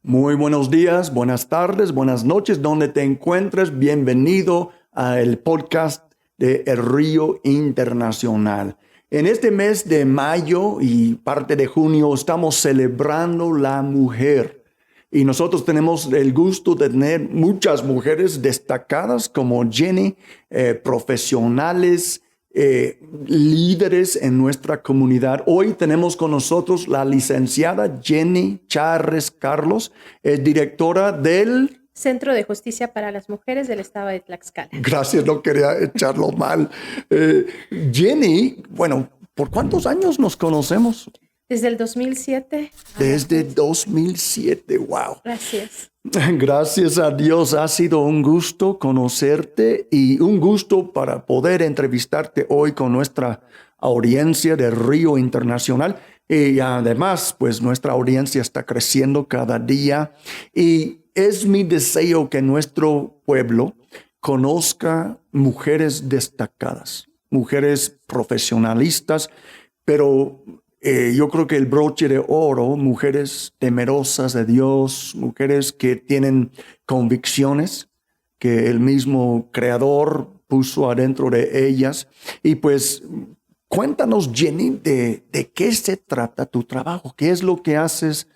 Muy buenos días, buenas tardes, buenas noches, donde te encuentres. Bienvenido al podcast de El Río Internacional. En este mes de mayo y parte de junio estamos celebrando la mujer. Y nosotros tenemos el gusto de tener muchas mujeres destacadas como Jenny, profesionales, líderes en nuestra comunidad. Hoy tenemos con nosotros la licenciada Jenny Charres Carlos, directora del Centro de Justicia para las Mujeres del Estado de Tlaxcala. Gracias, no quería echarlo mal. Jenny, bueno, ¿por cuántos años nos conocemos? Desde el 2007. Desde 2007, wow. Gracias. Gracias a Dios, ha sido un gusto conocerte y un gusto para poder entrevistarte hoy con nuestra audiencia de Río Internacional. Y además, pues nuestra audiencia está creciendo cada día y es mi deseo que nuestro pueblo conozca mujeres destacadas, mujeres profesionalistas, pero yo creo que el broche de oro, mujeres temerosas de Dios, mujeres que tienen convicciones que el mismo Creador puso adentro de ellas. Y pues cuéntanos, Jenny, de qué se trata tu trabajo, qué es lo que haces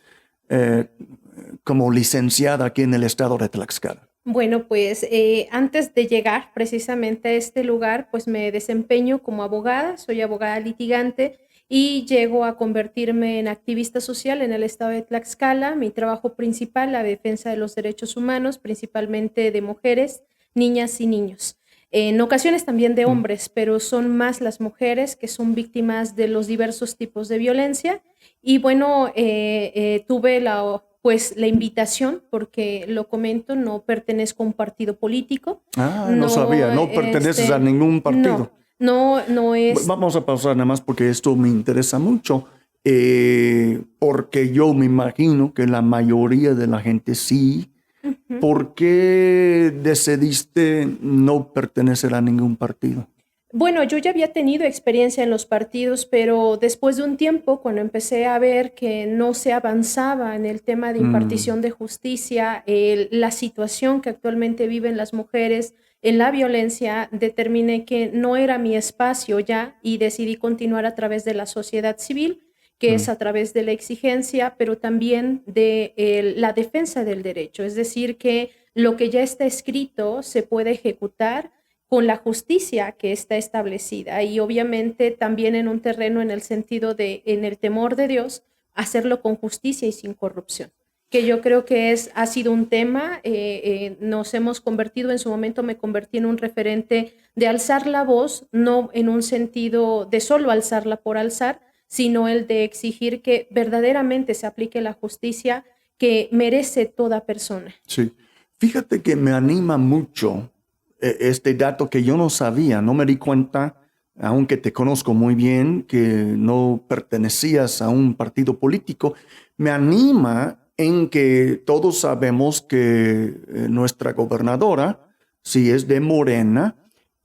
como licenciada aquí en el estado de Tlaxcala. Bueno, pues antes de llegar precisamente a este lugar, pues me desempeño como abogada, soy abogada litigante y llego a convertirme en activista social en el estado de Tlaxcala. Mi trabajo principal, la defensa de los derechos humanos, principalmente de mujeres, niñas y niños. En ocasiones también de hombres, pero son más las mujeres que son víctimas de los diversos tipos de violencia. Y bueno, tuve la invitación, porque lo comento, no pertenezco a un partido político. No sabía, no perteneces a ningún partido. No es. Vamos a pasar nada más porque esto me interesa mucho, porque yo me imagino que la mayoría de la gente sí. Uh-huh. ¿Por qué decidiste no pertenecer a ningún partido? Bueno, yo ya había tenido experiencia en los partidos, pero después de un tiempo, cuando empecé a ver que no se avanzaba en el tema de impartición de justicia, la situación que actualmente viven las mujeres en la violencia, determiné que no era mi espacio ya y decidí continuar a través de la sociedad civil, que es a través de la exigencia, pero también de la defensa del derecho. Es decir, que lo que ya está escrito se puede ejecutar con la justicia que está establecida y obviamente también en un terreno en el sentido de, en el temor de Dios, hacerlo con justicia y sin corrupción, que yo creo que ha sido un tema. Nos hemos convertido, en su momento me convertí en un referente de alzar la voz, no en un sentido de solo alzarla por alzar, sino el de exigir que verdaderamente se aplique la justicia que merece toda persona. Sí, fíjate que me anima mucho este dato que yo no sabía, no me di cuenta, aunque te conozco muy bien, que no pertenecías a un partido político. Me anima en que todos sabemos que nuestra gobernadora, sí es de Morena,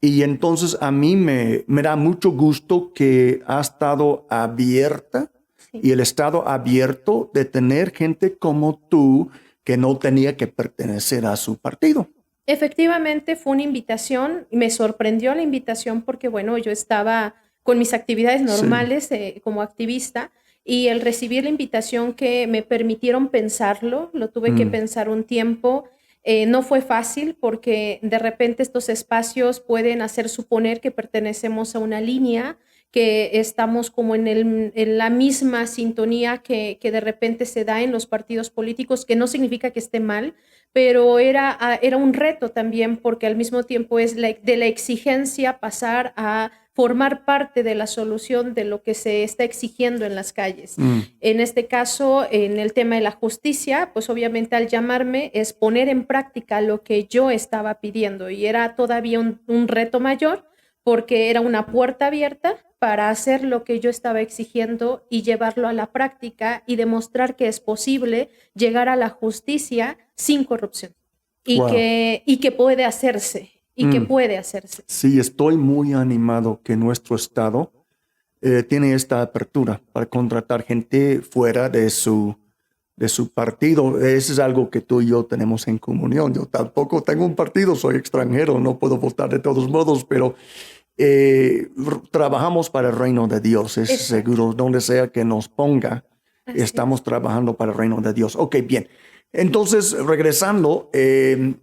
y entonces a mí me da mucho gusto que ha estado abierta, Sí. y el estado abierto de tener gente como tú que no tenía que pertenecer a su partido. Efectivamente, fue una invitación, me sorprendió la invitación porque, bueno, yo estaba con mis actividades normales como activista y el recibir la invitación que me permitieron pensarlo, lo tuve que pensar un tiempo. No fue fácil porque de repente estos espacios pueden hacer suponer que pertenecemos a una línea, que estamos como en la misma sintonía que de repente se da en los partidos políticos, que no significa que esté mal, pero era un reto también porque al mismo tiempo es de la exigencia pasar a formar parte de la solución de lo que se está exigiendo en las calles. En este caso, en el tema de la justicia, pues obviamente al llamarme es poner en práctica lo que yo estaba pidiendo y era todavía un reto mayor porque era una puerta abierta para hacer lo que yo estaba exigiendo y llevarlo a la práctica y demostrar que es posible llegar a la justicia sin corrupción y, Wow. que puede hacerse. Que puede hacerse. Sí, estoy muy animado que nuestro estado tiene esta apertura para contratar gente fuera de su de su partido. Eso es algo que tú y yo tenemos en comunión. Yo tampoco tengo un partido, soy extranjero, no puedo votar de todos modos, pero trabajamos para el reino de Dios, es Exacto. seguro, donde sea que nos ponga, Así estamos es. trabajando para el reino de Dios. Ok, bien. Entonces, regresando, ¿qué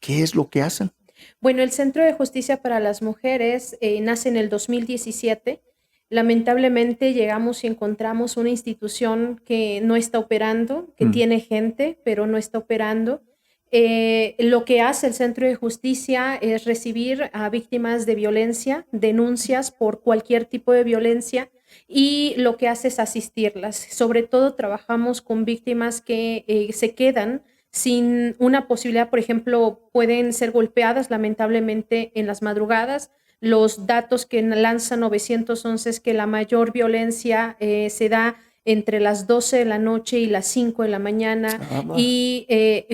es lo que hacen? Bueno, el Centro de Justicia para las Mujeres nace en el 2017. Lamentablemente llegamos y encontramos una institución que no está operando, que Mm, tiene gente, pero no está operando. Lo que hace el Centro de Justicia es recibir a víctimas de violencia, denuncias por cualquier tipo de violencia, y lo que hace es asistirlas. Sobre todo trabajamos con víctimas que se quedan sin una posibilidad. Por ejemplo, pueden ser golpeadas lamentablemente en las madrugadas. Los datos que lanza 911 es que la mayor violencia se da entre las 12 de la noche y las 5 de la mañana, ah, y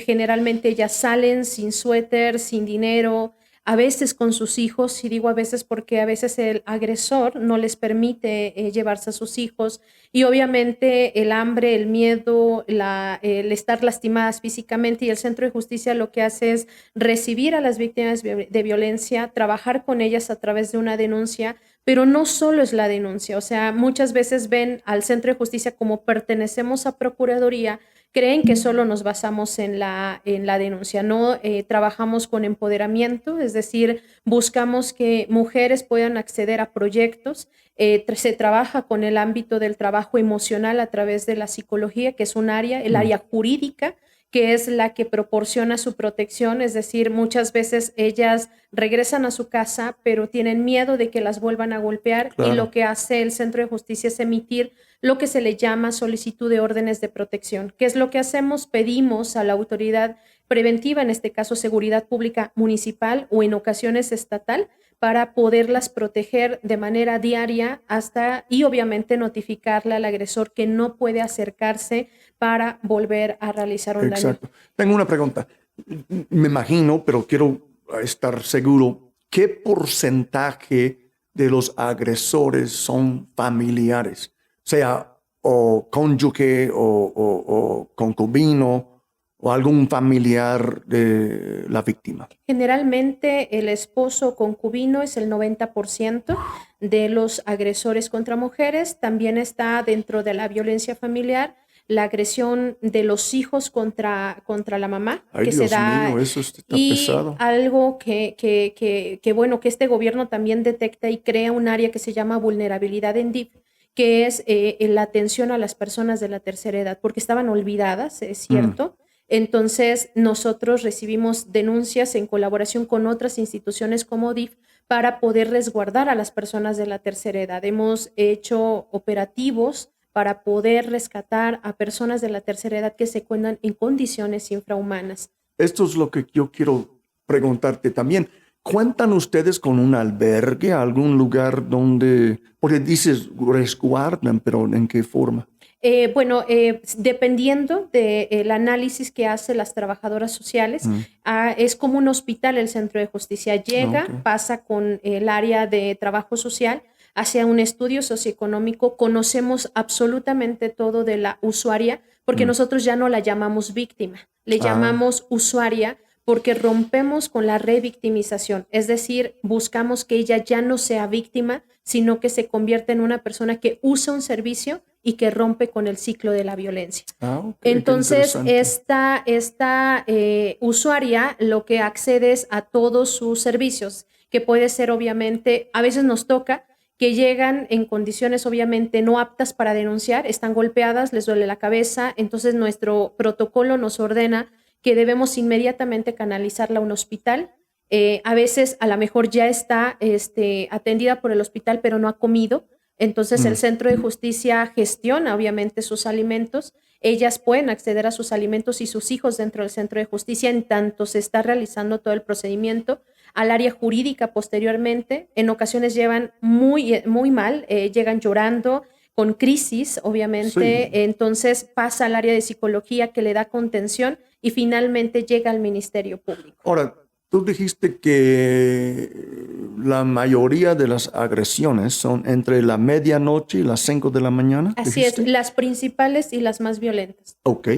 generalmente ellas salen sin suéter, sin dinero, a veces con sus hijos, y digo a veces porque a veces el agresor no les permite llevarse a sus hijos, y obviamente el hambre, el miedo, el estar lastimadas físicamente, y el Centro de Justicia lo que hace es recibir a las víctimas de violencia, trabajar con ellas a través de una denuncia, pero no solo es la denuncia. O sea, muchas veces ven al Centro de Justicia como pertenecemos a Procuraduría, creen que solo nos basamos en la denuncia. No, trabajamos con empoderamiento, es decir, buscamos que mujeres puedan acceder a proyectos. Se trabaja con el ámbito del trabajo emocional a través de la psicología, que es un área, el mm, área jurídica, que es la que proporciona su protección. Es decir, muchas veces ellas regresan a su casa, pero tienen miedo de que las vuelvan a golpear, y lo claro. que hace el Centro de Justicia es emitir lo que se le llama solicitud de órdenes de protección. ¿Qué es lo que hacemos? Pedimos a la autoridad preventiva, en este caso Seguridad Pública Municipal o en ocasiones estatal, para poderlas proteger de manera diaria hasta, y obviamente notificarle al agresor que no puede acercarse para volver a realizar un daño. Exacto. Tengo una pregunta. Me imagino, pero quiero estar seguro, ¿qué porcentaje de los agresores son familiares? Sea o cónyuge o concubino o algún familiar de la víctima. Generalmente el esposo concubino es el 90% de los agresores contra mujeres. También está dentro de la violencia familiar la agresión de los hijos contra la mamá, Ay, que se Dios da, mío, eso está y pesado. algo bueno, que este gobierno también detecta y crea un área que se llama vulnerabilidad en DIF, que es la atención a las personas de la tercera edad, porque estaban olvidadas, es Mm. cierto. Entonces, nosotros recibimos denuncias en colaboración con otras instituciones como DIF para poder resguardar a las personas de la tercera edad. Hemos hecho operativos para poder rescatar a personas de la tercera edad que se encuentran en condiciones infrahumanas. Esto es lo que yo quiero preguntarte también. ¿Cuentan ustedes con un albergue, algún lugar donde, porque dices resguardan, pero ¿en qué forma? Bueno, dependiendo del análisis que hacen las trabajadoras sociales, Mm, es como un hospital el Centro de Justicia. ok. Llega, pasa con el área de trabajo social hacia un estudio socioeconómico, conocemos absolutamente todo de la usuaria, porque Mm. nosotros ya no la llamamos víctima, le Ah, llamamos usuaria, porque rompemos con la revictimización, es decir, buscamos que ella ya no sea víctima, sino que se convierta en una persona que usa un servicio y que rompe con el ciclo de la violencia. ok, qué Entonces, interesante. esta usuaria lo que accede es a todos sus servicios, que puede ser obviamente, a veces nos toca que llegan en condiciones obviamente no aptas para denunciar, están golpeadas, les duele la cabeza, entonces nuestro protocolo nos ordena que debemos inmediatamente canalizarla a un hospital. A veces a lo mejor ya está atendida por el hospital, pero no ha comido. Entonces el Mm. Centro de Justicia gestiona obviamente sus alimentos. Ellas pueden acceder a sus alimentos y sus hijos dentro del Centro de Justicia en tanto se está realizando todo el procedimiento. Al área jurídica posteriormente, en ocasiones llevan muy mal, llegan llorando, con crisis, Sí. obviamente. Entonces pasa al área de psicología, que le da contención, y finalmente llega al Ministerio Público. Ahora, Tú dijiste que la mayoría de las agresiones son entre la medianoche y las 5 de la mañana. Así ¿Dijiste? es, las principales y las más violentas. Ok.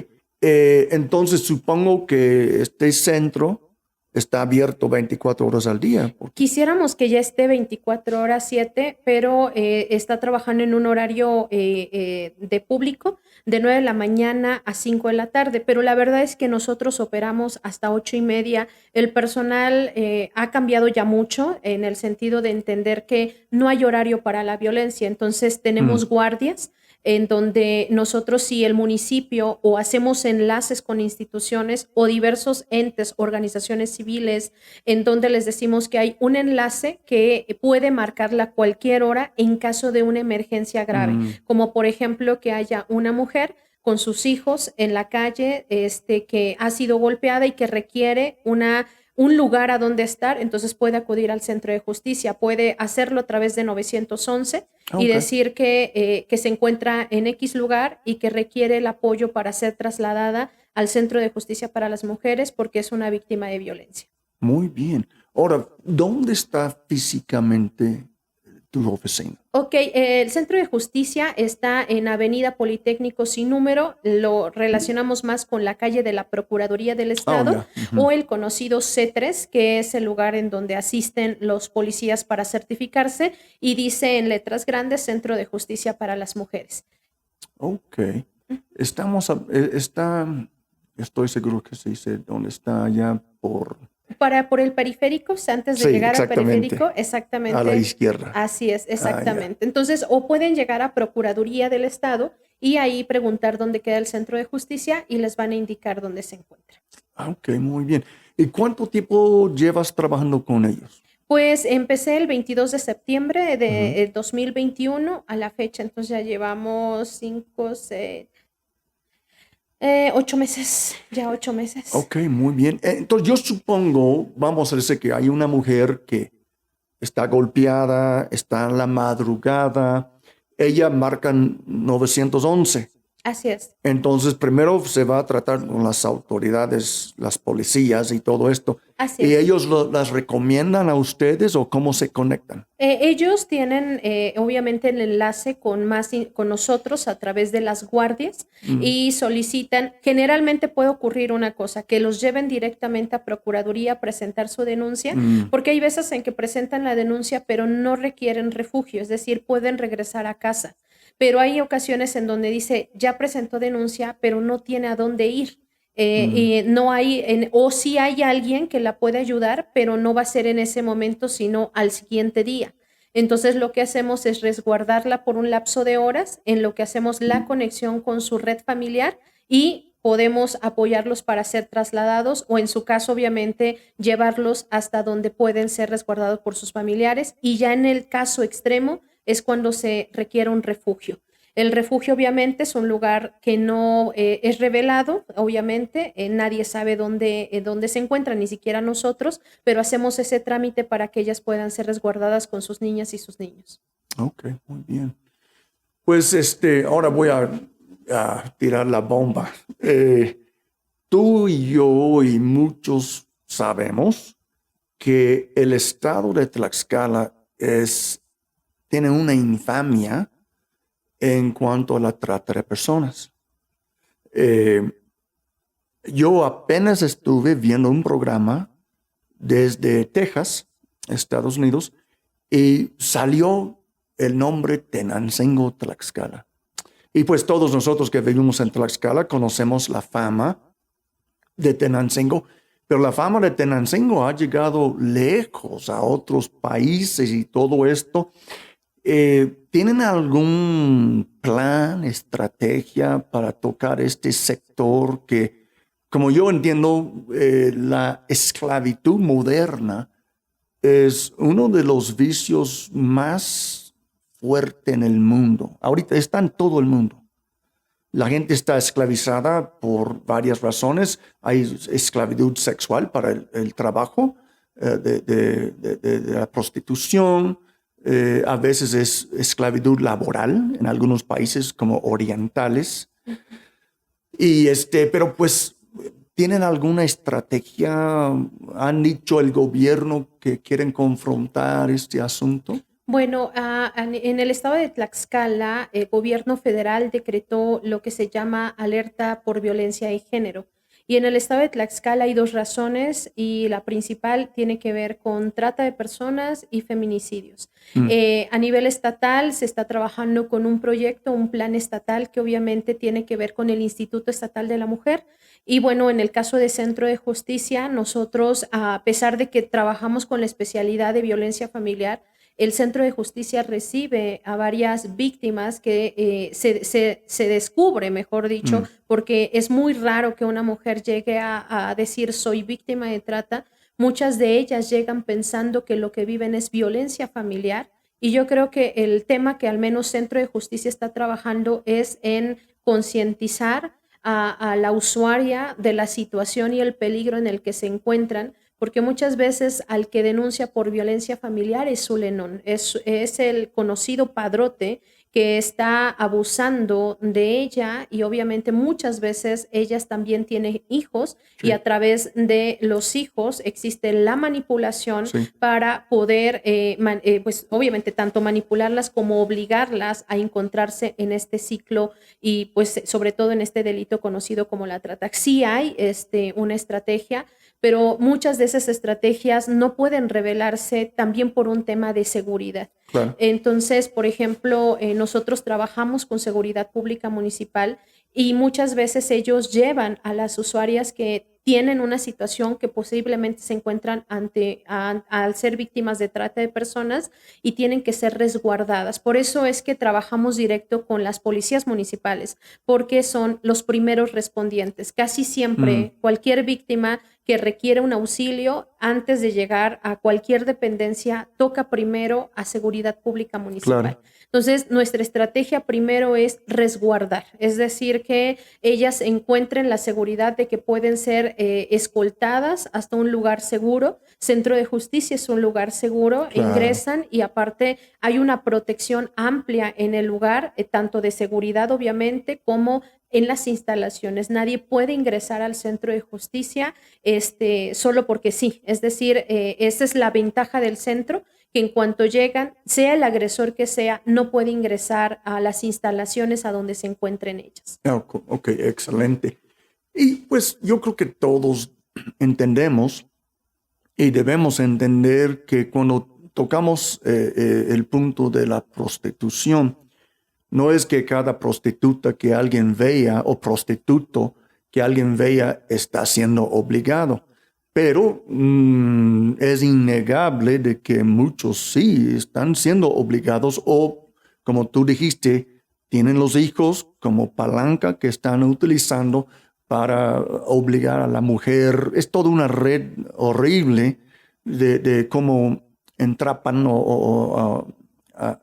Entonces supongo que este centro está abierto 24 horas al día. Quisiéramos que ya esté 24 horas 7, pero está trabajando en un horario de público de 9 de la mañana a 5 de la tarde, pero la verdad es que nosotros operamos hasta 8:30. El personal ha cambiado ya mucho en el sentido de entender que no hay horario para la violencia, entonces tenemos guardias en donde nosotros, si el municipio o hacemos enlaces con instituciones o diversos entes, organizaciones civiles, en donde les decimos que hay un enlace que puede marcarla a cualquier hora en caso de una emergencia grave, como por ejemplo que haya una mujer con sus hijos en la calle, que ha sido golpeada y que requiere un lugar a donde estar, entonces puede acudir al centro de justicia, puede hacerlo a través de 911 y decir que se encuentra en X lugar y que requiere el apoyo para ser trasladada al centro de justicia para las mujeres porque es una víctima de violencia. Muy bien. Ahora, ¿dónde está físicamente tu oficina? Ok, el centro de justicia está en Avenida Politécnico sin número, lo relacionamos más con la calle de la Procuraduría del Estado o el conocido C3, que es el lugar en donde asisten los policías para certificarse y dice en letras grandes Centro de Justicia para las Mujeres. Ok. Estoy seguro que se dice dónde está allá por el periférico, antes de llegar al periférico, exactamente. A la izquierda. Así es, exactamente. Entonces, o pueden llegar a Procuraduría del Estado y ahí preguntar dónde queda el centro de justicia y les van a indicar dónde se encuentra. Ok, muy bien. ¿Y cuánto tiempo llevas trabajando con ellos? Pues empecé el 22 de septiembre de 2021 a la fecha, entonces ya llevamos 8 meses, ya 8 meses. Ok, muy bien. Entonces yo supongo, vamos a decir que hay una mujer que está golpeada, está en la madrugada, ella marca 911. Así es. Entonces primero se va a tratar con las autoridades, las policías y todo esto. Así ¿Y es. ellos las recomiendan a ustedes o cómo se conectan? Ellos tienen obviamente el enlace con nosotros a través de las guardias y solicitan, generalmente puede ocurrir una cosa, que los lleven directamente a Procuraduría a presentar su denuncia, porque hay veces en que presentan la denuncia pero no requieren refugio, es decir, pueden regresar a casa, pero hay ocasiones en donde dice, ya presentó denuncia pero no tiene a dónde ir. Y no hay, o sí hay alguien que la puede ayudar, pero no va a ser en ese momento, sino al siguiente día. Entonces lo que hacemos es resguardarla por un lapso de horas, en lo que hacemos la conexión con su red familiar y podemos apoyarlos para ser trasladados o en su caso obviamente llevarlos hasta donde pueden ser resguardados por sus familiares y ya en el caso extremo es cuando se requiere un refugio. El refugio obviamente es un lugar que no es revelado, obviamente, nadie sabe dónde se encuentra, ni siquiera nosotros, pero hacemos ese trámite para que ellas puedan ser resguardadas con sus niñas y sus niños. Ok, muy bien. Pues ahora voy a tirar la bomba. Tú y yo y muchos sabemos que el estado de Tlaxcala tiene una infamia en cuanto a la trata de personas. Yo apenas estuve viendo un programa desde Texas, Estados Unidos, y salió el nombre Tenancingo Tlaxcala. Y pues todos nosotros que vivimos en Tlaxcala conocemos la fama de Tenancingo, pero la fama de Tenancingo ha llegado lejos a otros países y todo esto. ¿Tienen algún plan, estrategia para tocar este sector que, como yo entiendo, la esclavitud moderna es uno de los vicios más fuertes en el mundo? Ahorita está en todo el mundo. La gente está esclavizada por varias razones. Hay esclavitud sexual para el trabajo, de la prostitución. A veces es esclavitud laboral en algunos países como orientales. Y pero pues ¿tienen alguna estrategia? ¿Han dicho el gobierno que quieren confrontar este asunto? Bueno, en el estado de Tlaxcala, el gobierno federal decretó lo que se llama alerta por violencia de género. Y en el estado de Tlaxcala hay dos razones y la principal tiene que ver con trata de personas y feminicidios. A nivel estatal se está trabajando con un proyecto, un plan estatal que obviamente tiene que ver con el Instituto Estatal de la Mujer. Y bueno, en el caso de Centro de Justicia, nosotros, a pesar de que trabajamos con la especialidad de violencia familiar, el Centro de Justicia recibe a varias víctimas que se descubre, mejor dicho, porque es muy raro que una mujer llegue a decir soy víctima de trata. Muchas de ellas llegan pensando que lo que viven es violencia familiar y yo creo que el tema que al menos Centro de Justicia está trabajando es en concientizar a la usuaria de la situación y el peligro en el que se encuentran, porque muchas veces al que denuncia por violencia familiar es su lenón, es el conocido padrote que está abusando de ella y obviamente muchas veces ellas también tienen hijos y a través de los hijos existe la manipulación para poder, pues obviamente tanto manipularlas como obligarlas a encontrarse en este ciclo y pues sobre todo en este delito conocido como la trata. Sí hay una estrategia, pero muchas de esas estrategias no pueden revelarse también por un tema de seguridad. Claro. Entonces, por ejemplo, nosotros trabajamos con seguridad pública municipal y muchas veces ellos llevan a las usuarias que tienen una situación que posiblemente se encuentran al ser víctimas de trata de personas y tienen que ser resguardadas. Por eso es que trabajamos directo con las policías municipales, porque son los primeros respondientes. Casi siempre cualquier víctima que requiere un auxilio, antes de llegar a cualquier dependencia, toca primero a seguridad pública municipal. Claro. Entonces, nuestra estrategia primero es resguardar, es decir, que ellas encuentren la seguridad de que pueden ser escoltadas hasta un lugar seguro. Centro de Justicia es un lugar seguro, Claro. ingresan y aparte hay una protección amplia en el lugar, tanto de seguridad obviamente como en las instalaciones. Nadie puede ingresar al Centro de Justicia solo porque sí. Es decir, esa es la ventaja del centro, que en cuanto llegan, sea el agresor que sea, no puede ingresar a las instalaciones a donde se encuentren ellas. Ok, excelente. Y pues yo creo que todos entendemos y debemos entender que cuando tocamos el punto de la prostitución, no es que cada prostituta que alguien vea o prostituto que alguien vea está siendo obligado, pero es innegable de que muchos sí están siendo obligados o, como tú dijiste, tienen los hijos como palanca que están utilizando para obligar a la mujer. Es toda una red horrible de cómo entrapan o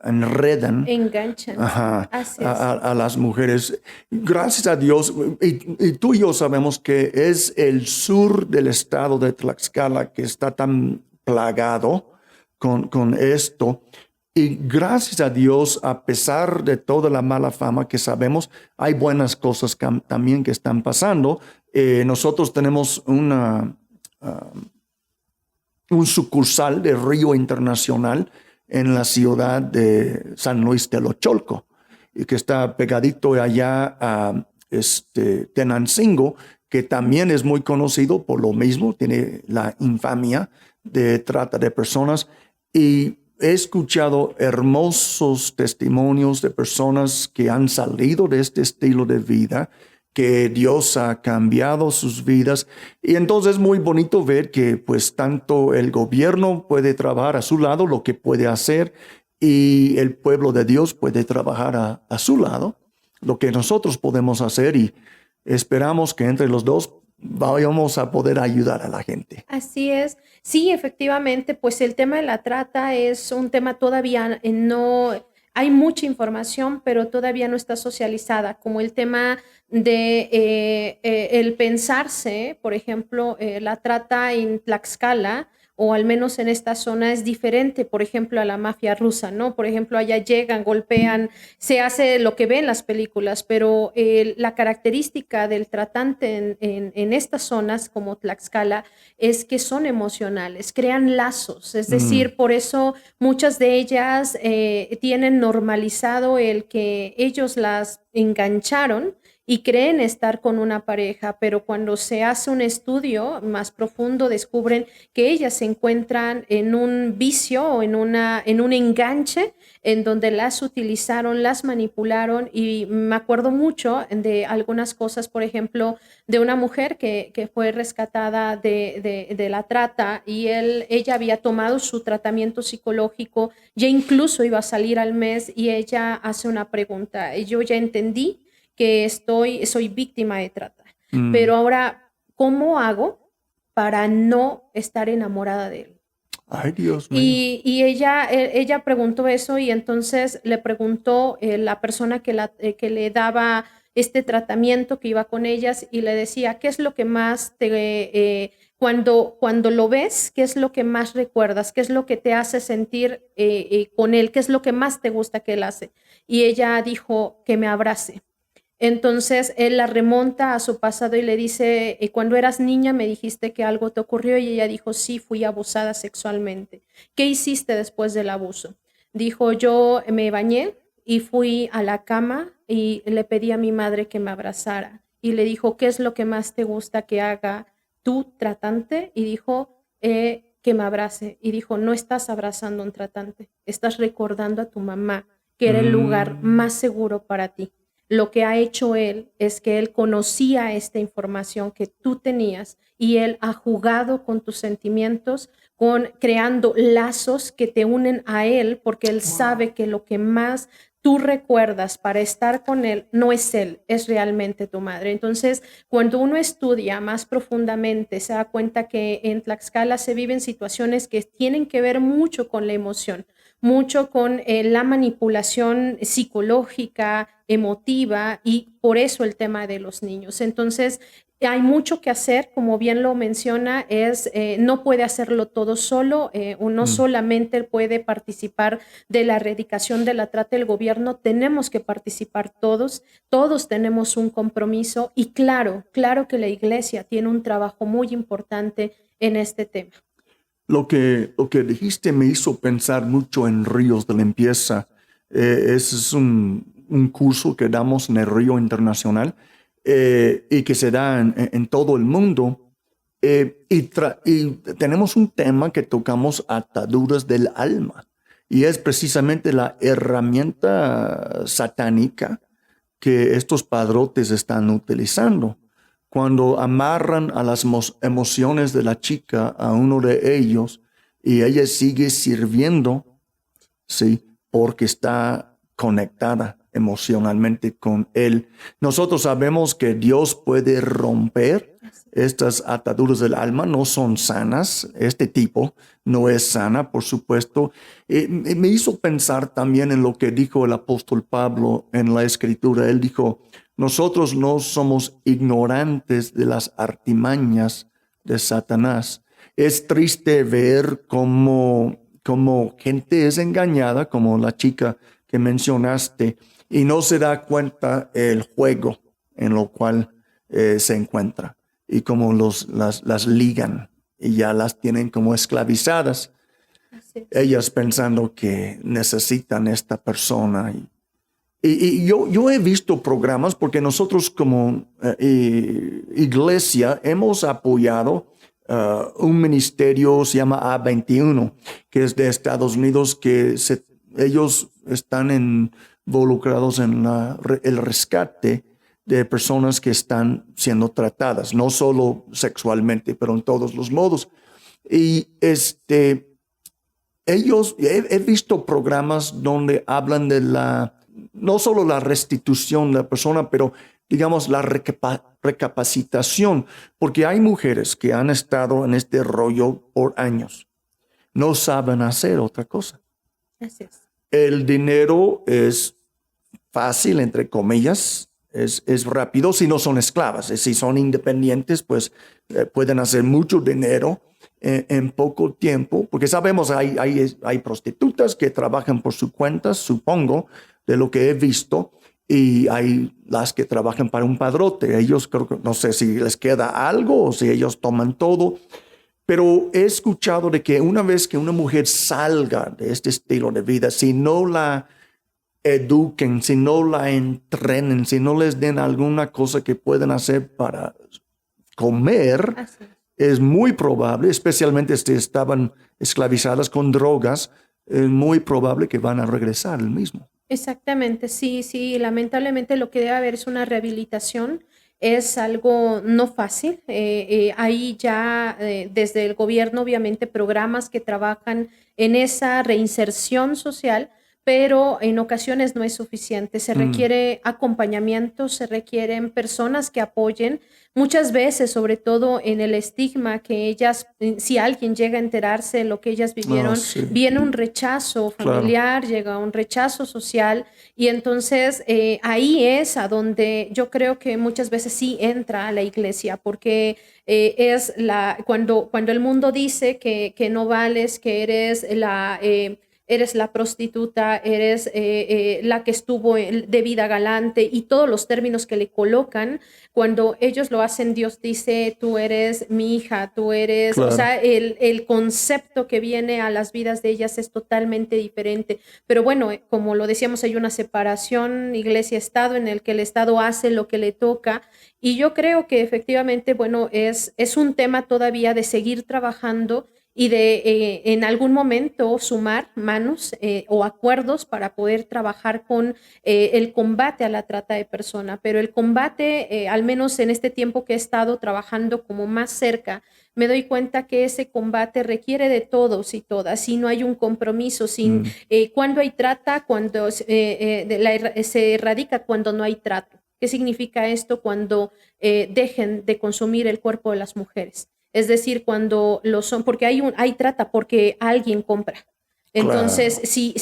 enredan. Enganchan. Ajá, Así es. a las mujeres. Gracias a Dios, y tú y yo sabemos que es el sur del estado de Tlaxcala que está tan plagado con esto. Y gracias a Dios, a pesar de toda la mala fama que sabemos, hay buenas cosas también que están pasando. Nosotros tenemos un sucursal de Río Internacional en la ciudad de San Luis de Locholco, y que está pegadito allá a Tenancingo, que también es muy conocido por lo mismo, tiene la infamia de trata de personas. Y he escuchado hermosos testimonios de personas que han salido de este estilo de vida, que Dios ha cambiado sus vidas. Y entonces es muy bonito ver que pues tanto el gobierno puede trabajar a su lado, lo que puede hacer, y el pueblo de Dios puede trabajar a su lado, lo que nosotros podemos hacer, y esperamos que entre los dos vayamos a poder ayudar a la gente. Así es. Sí, efectivamente, pues el tema de la trata es un tema todavía no, hay mucha información, pero todavía no está socializada, como el tema de el pensarse, por ejemplo, la trata en Tlaxcala o al menos en esta zona es diferente, por ejemplo, a la mafia rusa, ¿no? Por ejemplo, allá llegan, golpean, se hace lo que ven en las películas, pero la característica del tratante en estas zonas como Tlaxcala es que son emocionales, crean lazos, es decir, por eso muchas de ellas tienen normalizado el que ellos las engancharon y creen estar con una pareja, pero cuando se hace un estudio más profundo descubren que ellas se encuentran en un vicio o en un enganche en donde las utilizaron, las manipularon y me acuerdo mucho de algunas cosas, por ejemplo, de una mujer que fue rescatada de la trata y ella había tomado su tratamiento psicológico, ya incluso iba a salir al mes y ella hace una pregunta, yo ya entendí que soy víctima de trata. Pero ahora, ¿cómo hago para no estar enamorada de él? Ay, Dios mío. Y ella preguntó eso y entonces le preguntó la persona que le daba este tratamiento, que iba con ellas, y le decía, ¿qué es lo que más cuando lo ves, qué es lo que más recuerdas? ¿Qué es lo que te hace sentir con él? ¿Qué es lo que más te gusta que él hace? Y ella dijo, que me abrace. Entonces él la remonta a su pasado y le dice, cuando eras niña me dijiste que algo te ocurrió y ella dijo, sí, fui abusada sexualmente. ¿Qué hiciste después del abuso? Dijo, yo me bañé y fui a la cama y le pedí a mi madre que me abrazara. Y le dijo, ¿qué es lo que más te gusta que haga tu tratante? Y dijo, que me abrace. Y dijo, no estás abrazando a un tratante, estás recordando a tu mamá, que era el lugar más seguro para ti. Lo que ha hecho él es que él conocía esta información que tú tenías y él ha jugado con tus sentimientos, creando lazos que te unen a él, porque él sabe que lo que más tú recuerdas para estar con él no es él, es realmente tu madre. Entonces, cuando uno estudia más profundamente, se da cuenta que en Tlaxcala se viven situaciones que tienen que ver mucho con la emoción, mucho con la manipulación psicológica, emotiva, y por eso el tema de los niños. Entonces, hay mucho que hacer, como bien lo menciona, no puede hacerlo todo solo, no solamente puede participar de la erradicación de la trata del gobierno, tenemos que participar todos tenemos un compromiso y claro que la iglesia tiene un trabajo muy importante en este tema. Lo que dijiste me hizo pensar mucho en Ríos de Limpieza. Ese es un curso que damos en el Río Internacional y que se da en todo el mundo. Y tenemos un tema que tocamos, ataduras del alma. Y es precisamente la herramienta satánica que estos padrotes están utilizando. Cuando amarran a las emociones de la chica a uno de ellos y ella sigue sirviendo, ¿sí? Porque está conectada emocionalmente con él. Nosotros sabemos que Dios puede romper estas ataduras del alma, no son sanas, este tipo no es sana, por supuesto. Me hizo pensar también en lo que dijo el apóstol Pablo en la Escritura. Él dijo, nosotros no somos ignorantes de las artimañas de Satanás. Es triste ver cómo gente es engañada, como la chica que mencionaste, y no se da cuenta el juego en lo cual se encuentra y cómo las ligan y ya las tienen como esclavizadas. Ellas pensando que necesitan esta persona. Y yo he visto programas porque nosotros como iglesia hemos apoyado un ministerio, se llama A21, que es de Estados Unidos, que ellos están involucrados en el rescate de personas que están siendo tratadas, no solo sexualmente, pero en todos los modos. Y ellos, he visto programas donde hablan de no solo la restitución de la persona, pero digamos la recapacitación, porque hay mujeres que han estado en este rollo por años, no saben hacer otra cosa. Así es. El dinero es fácil, entre comillas, es rápido si no son esclavas. Si son independientes, pues pueden hacer mucho dinero en poco tiempo, porque sabemos hay prostitutas que trabajan por su cuenta, supongo, de lo que he visto, y hay las que trabajan para un padrote. Ellos creo que no sé si les queda algo o si ellos toman todo, pero he escuchado de que una vez que una mujer salga de este estilo de vida, si no la eduquen, si no la entrenen, si no les den alguna cosa que puedan hacer para comer, Así es. es muy probable, especialmente si estaban esclavizadas con drogas, es muy probable que van a regresar el mismo. Exactamente, sí, sí, lamentablemente lo que debe haber es una rehabilitación, es algo no fácil. Hay ya desde el gobierno, obviamente, programas que trabajan en esa reinserción social, pero en ocasiones no es suficiente. Se requiere acompañamiento, se requieren personas que apoyen. Muchas veces, sobre todo en el estigma que ellas, si alguien llega a enterarse de lo que ellas Ah, vivieron, sí, viene un rechazo claro. familiar, llega un rechazo social y entonces ahí es a donde yo creo que muchas veces sí entra a la iglesia porque es cuando el mundo dice que no vales, que eres la prostituta, eres la que estuvo de vida galante y todos los términos que le colocan, cuando ellos lo hacen, Dios dice, tú eres mi hija, tú eres, o Claro. sea, el concepto que viene a las vidas de ellas es totalmente diferente. Pero bueno, como lo decíamos, hay una separación iglesia-estado en el que el Estado hace lo que le toca y yo creo que efectivamente, bueno, es un tema todavía de seguir trabajando y de en algún momento sumar manos o acuerdos para poder trabajar con el combate a la trata de personas. Pero el combate, al menos en este tiempo que he estado trabajando como más cerca, me doy cuenta que ese combate requiere de todos y todas. Si no hay un compromiso, Mm. cuando hay trata, cuando se erradica cuando no hay trato. ¿Qué significa esto? Cuando dejen de consumir el cuerpo de las mujeres. Es decir, cuando lo son, porque hay trata, porque alguien compra. Entonces, Claro.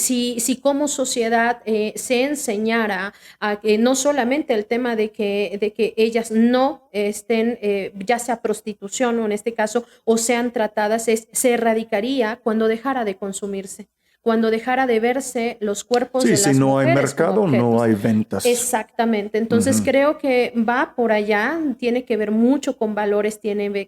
si como sociedad se enseñara a que no solamente el tema de que ellas no estén, ya sea prostitución o en este caso, o sean tratadas, se erradicaría cuando dejara de consumirse, cuando dejara de verse los cuerpos Sí, de si las no hay mujeres como mercado, no objetos. hay ventas. Exactamente, entonces Ujú. creo que va por allá, tiene que ver mucho con valores,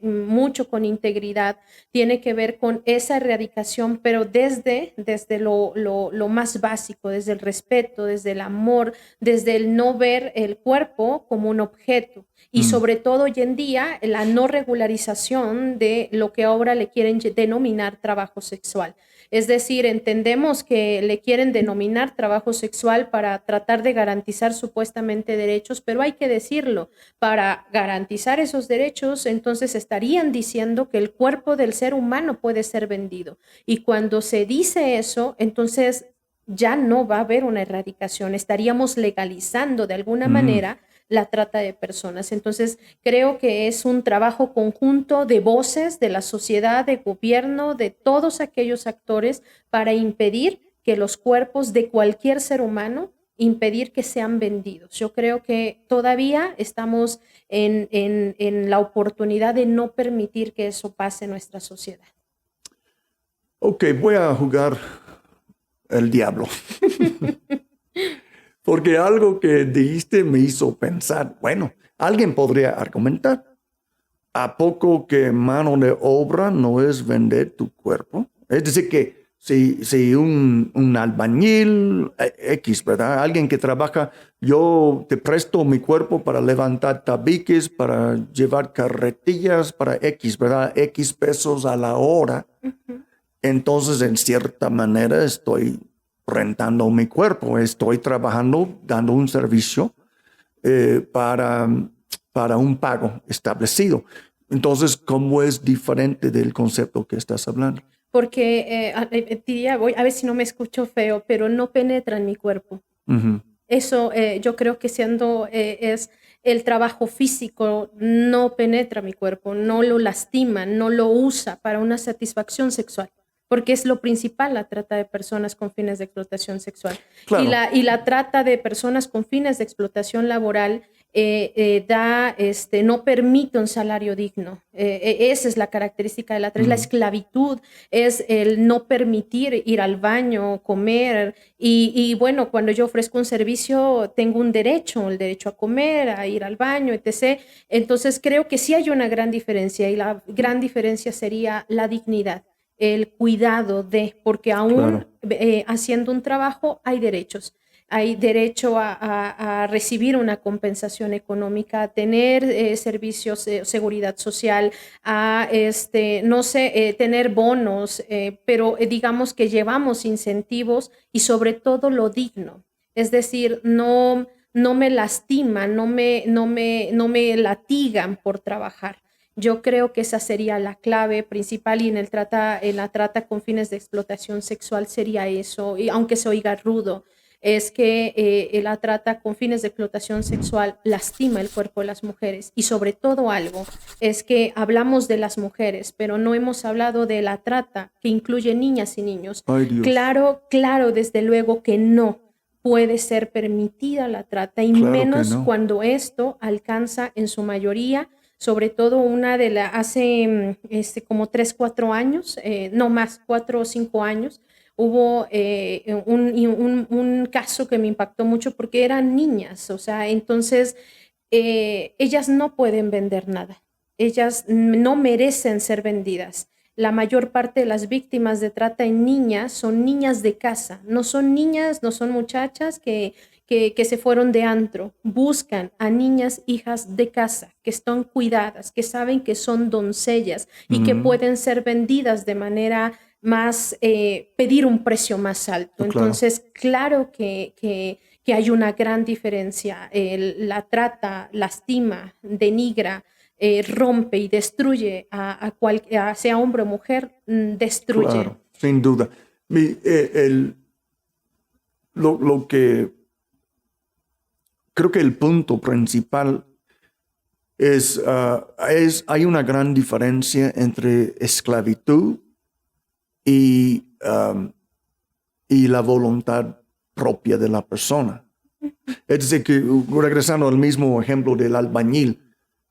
mucho con integridad, tiene que ver con esa erradicación, pero desde lo más básico, desde el respeto, desde el amor, desde el no ver el cuerpo como un objeto y Mm. sobre todo hoy en día la no regularización de lo que ahora le quieren denominar trabajo sexual. Es decir, entendemos que le quieren denominar trabajo sexual para tratar de garantizar supuestamente derechos, pero hay que decirlo, para garantizar esos derechos, entonces estarían diciendo que el cuerpo del ser humano puede ser vendido. Y cuando se dice eso, entonces ya no va a haber una erradicación, estaríamos legalizando de alguna Mm. manera la trata de personas. Entonces, creo que es un trabajo conjunto de voces de la sociedad, de gobierno, de todos aquellos actores para impedir que los cuerpos de cualquier ser humano, impedir que sean vendidos. Yo creo que todavía estamos en la oportunidad de no permitir que eso pase en nuestra sociedad. Ok, voy a jugar el diablo. Porque algo que dijiste me hizo pensar, bueno, alguien podría argumentar, ¿a poco que mano de obra no es vender tu cuerpo? Es decir, que si un albañil X, ¿verdad? Alguien que trabaja, yo te presto mi cuerpo para levantar tabiques, para llevar carretillas, para X, ¿verdad? X pesos a la hora. Ujú. Entonces, en cierta manera, estoy rentando mi cuerpo, estoy trabajando, dando un servicio eh, para, para un pago establecido. Entonces, ¿cómo es diferente del concepto que estás hablando? Porque diría, voy a ver si no me escucho feo, pero no penetra en mi cuerpo. Ujú. Eso yo creo que es el trabajo físico, no penetra mi cuerpo, no lo lastima, no lo usa para una satisfacción sexual, porque es lo principal la trata de personas con fines de explotación sexual. Y Claro. la trata de personas con fines de explotación laboral no permite un salario digno. Esa es la característica de la trata. Es la esclavitud, es el no permitir ir al baño, comer. Y bueno, cuando yo ofrezco un servicio, tengo un derecho, el derecho a comer, a ir al baño, etc. Entonces creo que sí hay una gran diferencia, y la gran diferencia sería la dignidad, el cuidado de, porque aún haciendo un trabajo hay derechos. Hay derecho a recibir una compensación económica, a tener servicios de seguridad social, a no sé, tener bonos, pero digamos que llevamos incentivos y sobre todo lo digno. Es decir, no me lastiman, no me latigan por trabajar. Yo creo que esa sería la clave principal, y en la trata con fines de explotación sexual sería eso, y aunque se oiga rudo, es que la trata con fines de explotación sexual lastima el cuerpo de las mujeres, y sobre todo algo es que hablamos de las mujeres, pero no hemos hablado de la trata que incluye niñas y niños. Ay, Dios. Claro, desde luego que no puede ser permitida la trata, y Claro menos que no. cuando esto alcanza en su mayoría, sobre todo hace como 3, 4 años, no más, 4 o 5 años, hubo un caso que me impactó mucho porque eran niñas, o sea, entonces ellas no pueden vender nada, ellas no merecen ser vendidas. La mayor parte de las víctimas de trata en niñas son niñas de casa, no son niñas, no son muchachas que se fueron de antro. Buscan a niñas hijas de casa, que están cuidadas, que saben que son doncellas y que pueden ser vendidas de manera más, pedir un precio más alto. Claro. Entonces, claro que hay una gran diferencia. La trata lastima, denigra, rompe y destruye sea hombre o mujer, destruye. Claro, sin duda. Lo que creo que el punto principal hay una gran diferencia entre esclavitud y la voluntad propia de la persona. Es decir, que regresando al mismo ejemplo del albañil,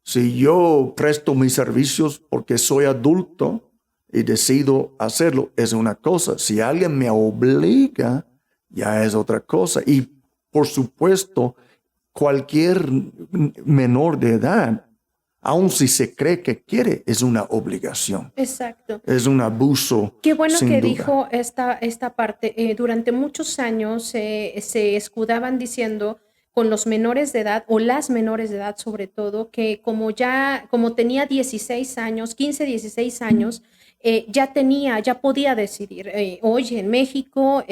si yo presto mis servicios porque soy adulto y decido hacerlo, es una cosa. Si alguien me obliga, ya es otra cosa. Y por supuesto, cualquier menor de edad, aun si se cree que quiere, es una obligación. Exacto. Es un abuso. Qué bueno sin que duda. dijo esta parte. Durante muchos años se escudaban diciendo con los menores de edad, o las menores de edad sobre todo, que como tenía 16 años, 15, 16 años, ya podía decidir. Hoy en México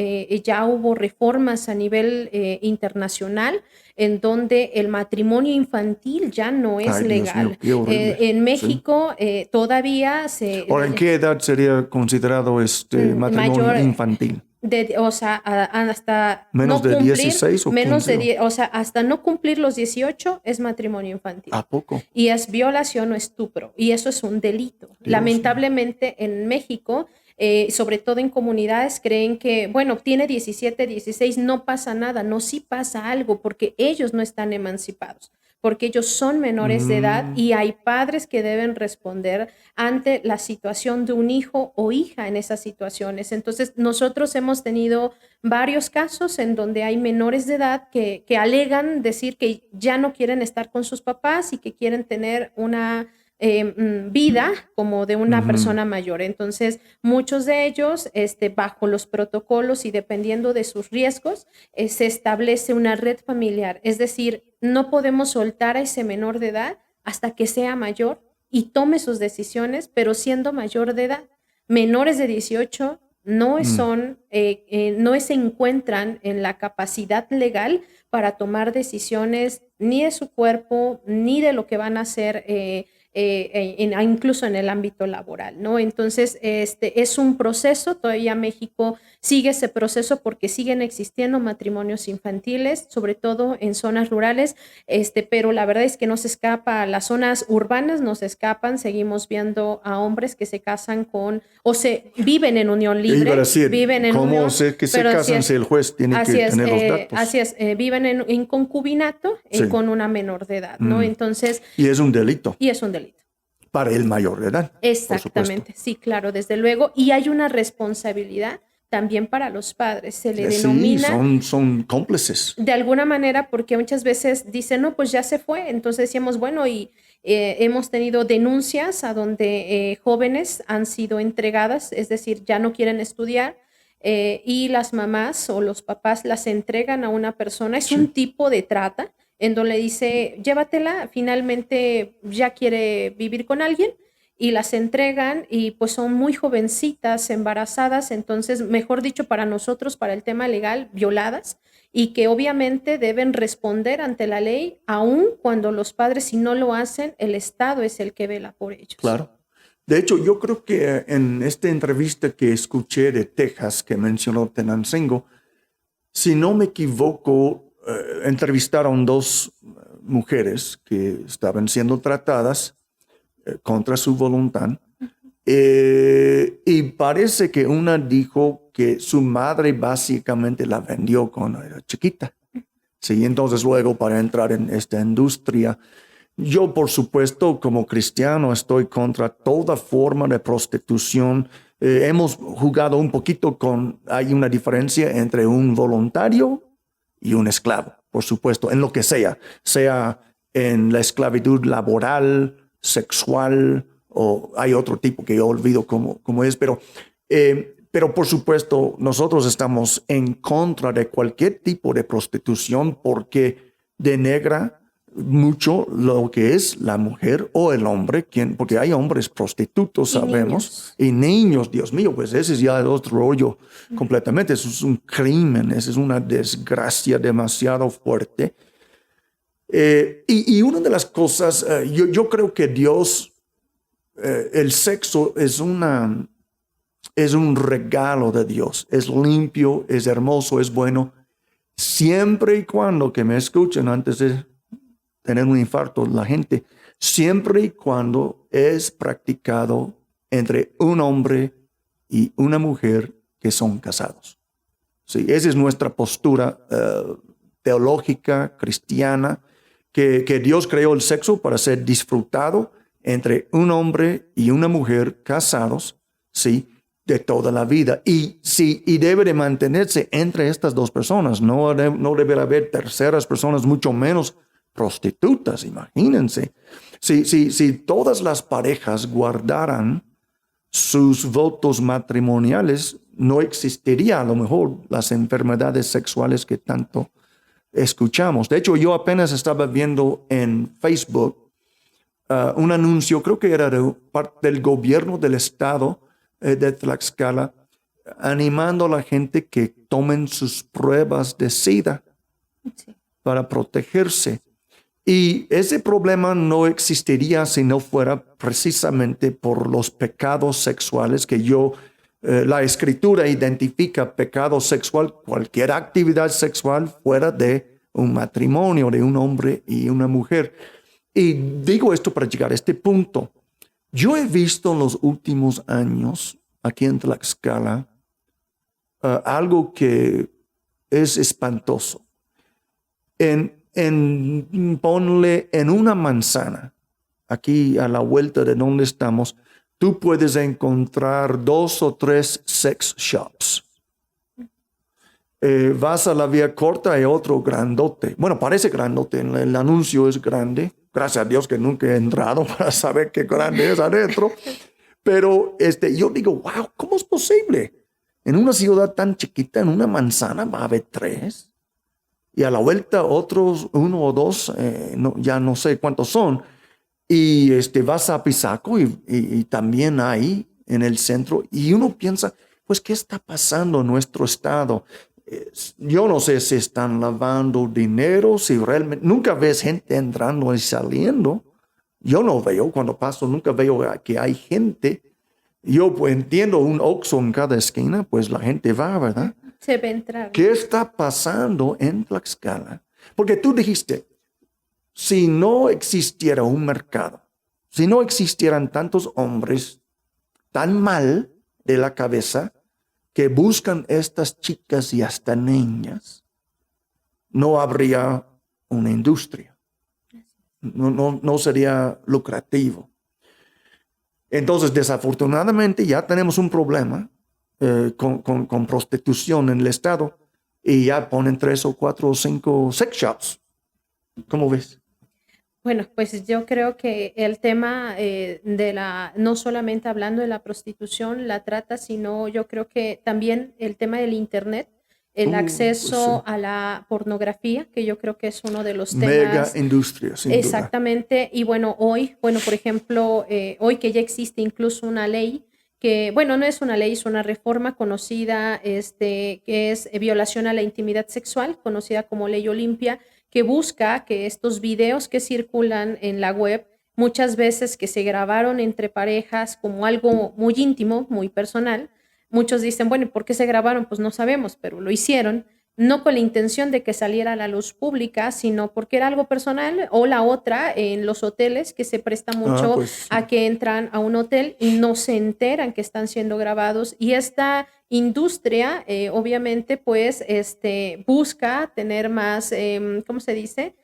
ya hubo reformas a nivel internacional en donde el matrimonio infantil ya no es Ay, Dios legal. mío, qué horrible. En México todavía se... Ahora, ¿en qué edad sería considerado matrimonio mayor, infantil? O sea, hasta ¿Menos no de cumplir, 16 o menos 15? de 10, o sea, hasta no cumplir los 18 es matrimonio infantil. ¿A poco? Y es violación o estupro, y eso es un delito. Lamentablemente en México, sobre todo en comunidades, creen que, bueno, tiene 17, 16, no pasa nada. No, sí pasa algo, porque ellos no están emancipados, porque ellos son menores de edad, y hay padres que deben responder ante la situación de un hijo o hija en esas situaciones. Entonces, nosotros hemos tenido varios casos en donde hay menores de edad que alegan decir que ya no quieren estar con sus papás y que quieren tener una vida como de una persona mayor. Entonces, muchos de ellos, bajo los protocolos y dependiendo de sus riesgos, se establece una red familiar. Es decir, no podemos soltar a ese menor de edad hasta que sea mayor y tome sus decisiones, pero siendo mayor de edad. Menores de 18 no se encuentran en la capacidad legal para tomar decisiones ni de su cuerpo, ni de lo que van a hacer incluso en el ámbito laboral, ¿no? Entonces, es un proceso, todavía México sigue ese proceso porque siguen existiendo matrimonios infantiles, sobre todo en zonas rurales, pero la verdad es que no se escapa, las zonas urbanas no se escapan, seguimos viendo a hombres que se casan o se viven en unión libre, viven en ¿cómo unión, sé que se casan si el juez tiene que tener los datos? Así es, viven en concubinato con una menor de edad, ¿no? Entonces... Y es un delito. Y es un delito. Para el mayor de edad. Exactamente, sí, claro, desde luego. Y hay una responsabilidad también para los padres. Se le denomina... son cómplices. De alguna manera, porque muchas veces dicen, no, pues ya se fue. Entonces decíamos, bueno, y hemos tenido denuncias a donde jóvenes han sido entregadas, es decir, ya no quieren estudiar, y las mamás o los papás las entregan a una persona. Es un tipo de trata en donde le dice, llévatela, finalmente ya quiere vivir con alguien, y las entregan y pues son muy jovencitas, embarazadas, entonces, mejor dicho, para nosotros, para el tema legal, violadas, y que obviamente deben responder ante la ley, aun cuando los padres, si no lo hacen, el Estado es el que vela por ellos. Claro. De hecho, yo creo que en esta entrevista que escuché de Texas, que mencionó Tenancingo, si no me equivoco, entrevistaron dos mujeres que estaban siendo tratadas contra su voluntad, y parece que una dijo que su madre básicamente la vendió cuando era chiquita. Sí, entonces luego para entrar en esta industria, yo por supuesto como cristiano estoy contra toda forma de prostitución. Hemos jugado un poquito hay una diferencia entre un voluntario y un esclavo, por supuesto, en lo que sea en la esclavitud laboral, sexual, o hay otro tipo que yo olvido cómo es, pero por supuesto nosotros estamos en contra de cualquier tipo de prostitución porque denegra mucho lo que es la mujer o el hombre, porque hay hombres prostitutos, sabemos, y niños, Dios mío, pues ese es ya otro rollo completamente. Eso es un crimen, eso es una desgracia demasiado fuerte. Y una de las cosas, yo creo que Dios, el sexo es un regalo de Dios, es limpio, es hermoso, es bueno, siempre y cuando, que me escuchen antes de tener un infarto la gente, siempre y cuando es practicado entre un hombre y una mujer que son casados. Sí, esa es nuestra postura teológica, cristiana, que Dios creó el sexo para ser disfrutado entre un hombre y una mujer casados, sí, de toda la vida. Y debe de mantenerse entre estas dos personas. No debe haber terceras personas, mucho menos prostitutas, imagínense. Si todas las parejas guardaran sus votos matrimoniales, no existiría a lo mejor las enfermedades sexuales que tanto escuchamos. De hecho, yo apenas estaba viendo en Facebook un anuncio, creo que era de parte del gobierno del estado de Tlaxcala, animando a la gente que tomen sus pruebas de SIDA para protegerse. Y ese problema no existiría si no fuera precisamente por los pecados sexuales que la Escritura identifica pecado sexual, cualquier actividad sexual fuera de un matrimonio, de un hombre y una mujer. Y digo esto para llegar a este punto. Yo he visto en los últimos años aquí en Tlaxcala algo que es espantoso. Ponle en una manzana, aquí a la vuelta de donde estamos, tú puedes encontrar 2 o 3 sex shops. Vas a la vía corta, hay otro grandote. Bueno, parece grandote, el anuncio es grande. Gracias a Dios que nunca he entrado para saber qué grande es adentro. Pero yo digo, wow, ¿cómo es posible? En una ciudad tan chiquita, en una manzana, va a haber 3. Y a la vuelta otros 1 o 2, ya no sé cuántos son. Y vas a Pisaco y también hay en el centro. Y uno piensa, pues, ¿qué está pasando en nuestro estado? Yo no sé si están lavando dinero, si realmente... Nunca ves gente entrando y saliendo. yo no veo, cuando paso nunca veo que hay gente. Yo pues, entiendo un Oxxo en cada esquina, pues la gente va, ¿verdad? Se ve entrar. ¿Qué está pasando en Tlaxcala? Porque tú dijiste, si no existiera un mercado, si no existieran tantos hombres tan mal de la cabeza que buscan estas chicas y hasta niñas, no habría una industria. No sería lucrativo. Entonces, desafortunadamente, ya tenemos un problema con prostitución en el estado y ya ponen 3 o 4 o 5 sex shops. ¿Cómo ves? Bueno, pues yo creo que el tema no solamente hablando de la prostitución, la trata, sino yo creo que también el tema del Internet, el Pues sí. acceso a la pornografía, que yo creo que es uno de los Mega temas. industria, sin duda. Exactamente. Y bueno, por ejemplo, hoy que ya existe incluso una ley que, bueno, no es una ley, es una reforma conocida, que es violación a la intimidad sexual, conocida como Ley Olimpia, que busca que estos videos que circulan en la web, muchas veces que se grabaron entre parejas como algo muy íntimo, muy personal, muchos dicen, bueno, ¿y por qué se grabaron? Pues no sabemos, pero lo hicieron, no con la intención de que saliera a la luz pública, sino porque era algo personal, o la otra en los hoteles que se presta mucho Pues a que entran a un hotel y no se enteran que están siendo grabados, y esta industria obviamente pues busca tener más, ¿cómo se dice?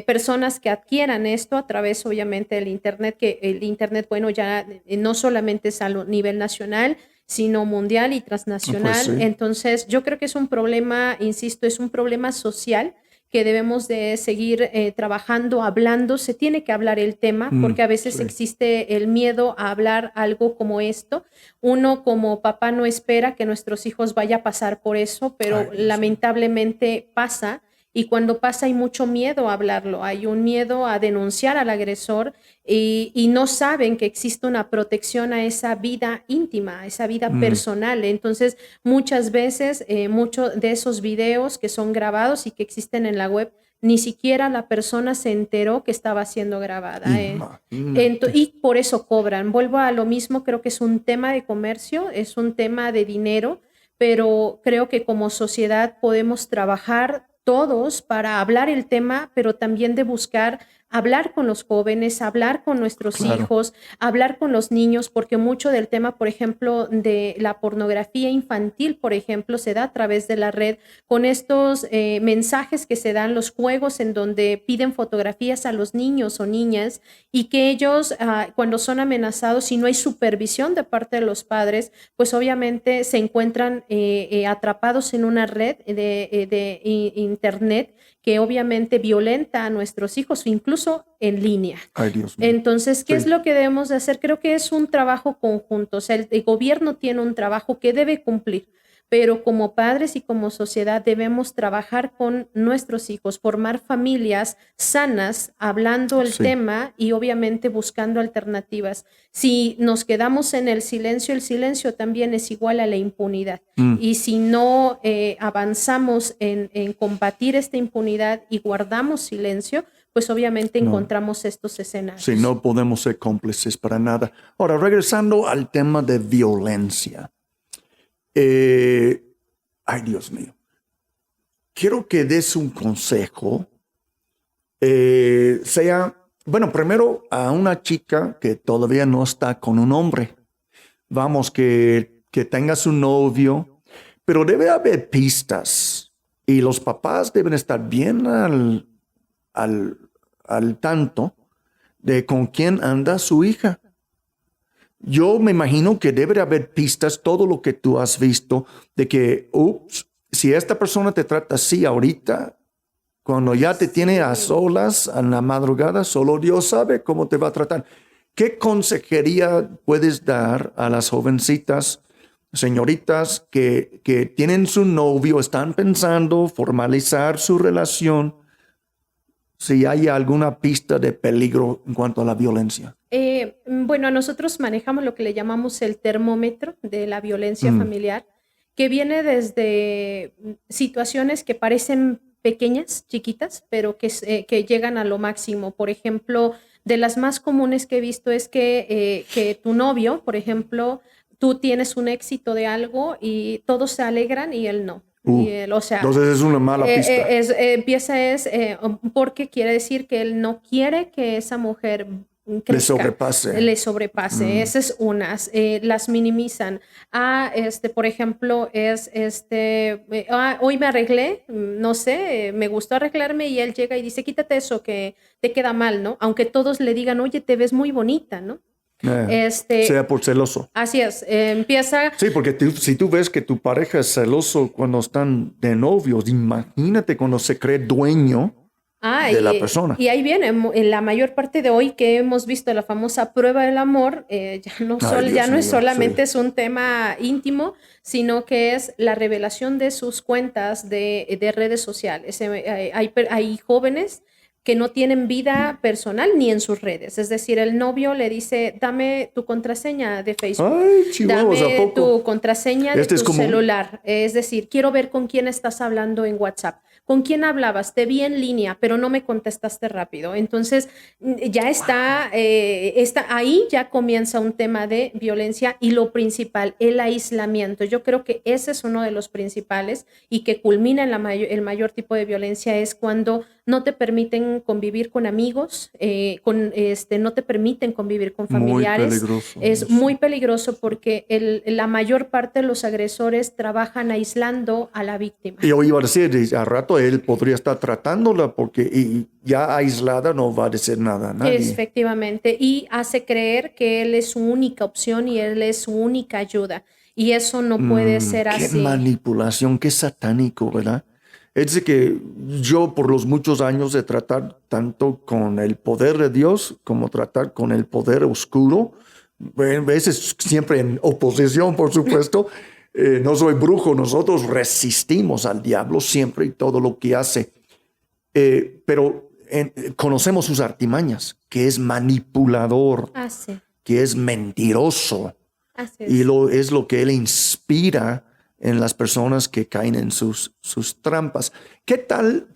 Personas que adquieran esto a través obviamente del Internet, que el Internet, bueno, ya no solamente es a nivel nacional, sino mundial y transnacional. sí. Entonces, yo creo que es un problema, insisto, es un problema social que debemos de seguir trabajando, hablando. Se tiene que hablar el tema porque a veces Sí. existe el miedo a hablar algo como esto. Uno como papá no espera que nuestros hijos vaya a pasar por eso, pero Ay, Dios mío. lamentablemente pasa. Y cuando pasa hay mucho miedo a hablarlo, hay un miedo a denunciar al agresor y no saben que existe una protección a esa vida íntima, a esa vida personal. Entonces, muchas veces, muchos de esos videos que son grabados y que existen en la web, ni siquiera la persona se enteró que estaba siendo grabada. Imagínate. Y por eso cobran. Vuelvo a lo mismo, creo que es un tema de comercio, es un tema de dinero, pero creo que como sociedad podemos trabajar todos para hablar el tema, pero también de buscar hablar con los jóvenes, hablar con nuestros Claro. hijos, hablar con los niños, porque mucho del tema, por ejemplo, de la pornografía infantil, por ejemplo, se da a través de la red con estos mensajes que se dan, los juegos en donde piden fotografías a los niños o niñas y que ellos cuando son amenazados, si no hay supervisión de parte de los padres, pues obviamente se encuentran atrapados en una red de Internet que obviamente violenta a nuestros hijos, incluso en línea. Ay, Dios mío. Entonces, ¿qué Sí. es lo que debemos de hacer? Creo que es un trabajo conjunto, o sea, el gobierno tiene un trabajo que debe cumplir, pero como padres y como sociedad debemos trabajar con nuestros hijos, formar familias sanas, hablando el tema y obviamente buscando alternativas. Si nos quedamos en el silencio también es igual a la impunidad. Y si no avanzamos en combatir esta impunidad y guardamos silencio, pues obviamente encontramos estos escenarios. Sí, no podemos ser cómplices para nada. Ahora, regresando al tema de violencia. Ay, Dios mío. Quiero que des un consejo. Bueno, primero a una chica que todavía no está con un hombre. Vamos, que tenga su novio, pero debe haber pistas y los papás deben estar bien al tanto de con quién anda su hija. Yo me imagino que debe de haber pistas, todo lo que tú has visto, de que, si esta persona te trata así ahorita, cuando ya te tiene a solas en la madrugada, solo Dios sabe cómo te va a tratar. ¿Qué consejería puedes dar a las jovencitas, señoritas que tienen su novio, están pensando formalizar su relación, si hay alguna pista de peligro en cuanto a la violencia? Bueno, nosotros manejamos lo que le llamamos el termómetro de la violencia familiar, que viene desde situaciones que parecen pequeñas, chiquitas, pero que llegan a lo máximo. Por ejemplo, De las más comunes que he visto es que tu novio, por ejemplo, tú tienes un éxito de algo y todos se alegran y él no. Y él, o sea, entonces es una mala pista. Porque quiere decir que él no quiere que esa mujer crezca, le sobrepase. Esa es unas, las minimizan. Por ejemplo, hoy me arreglé, no sé, me gustó arreglarme y él llega y dice, quítate eso que te queda mal, ¿no? Aunque todos le digan, oye, te ves muy bonita, ¿no? Sea por celoso. Así es, empieza... Sí, porque si tú ves que tu pareja es celoso cuando están de novios, imagínate cuando se cree dueño de la persona. Y ahí viene, en la mayor parte de hoy que hemos visto la famosa prueba del amor, ya no es solamente es un tema íntimo, sino que es la revelación de sus cuentas de redes sociales. Hay jóvenes que no tienen vida personal ni en sus redes. Es decir, el novio le dice, dame tu contraseña de Facebook, dame tu contraseña de tu celular. Es decir, quiero ver con quién estás hablando en WhatsApp. ¿Con quién hablabas? Te vi en línea, pero no me contestaste rápido. Entonces, ya ahí ya comienza un tema de violencia y lo principal, el aislamiento. Yo creo que ese es uno de los principales y que culmina en el mayor tipo de violencia es cuando no te permiten convivir con amigos, no te permiten convivir con familiares. Es muy peligroso porque la mayor parte de los agresores trabajan aislando a la víctima. Y yo iba a decir, al rato él podría estar tratándola porque ya aislada no va a decir nada a nadie. Efectivamente, y hace creer que él es su única opción y él es su única ayuda. Y eso no puede ser así. Qué manipulación, qué satánico, ¿verdad? Es decir, que yo por los muchos años de tratar tanto con el poder de Dios como tratar con el poder oscuro, a veces siempre en oposición, por supuesto. No soy brujo, nosotros resistimos al diablo siempre y todo lo que hace. Pero conocemos sus artimañas, que es manipulador, que es mentiroso. Y es lo que él inspira en las personas que caen en sus trampas. ¿Qué tal?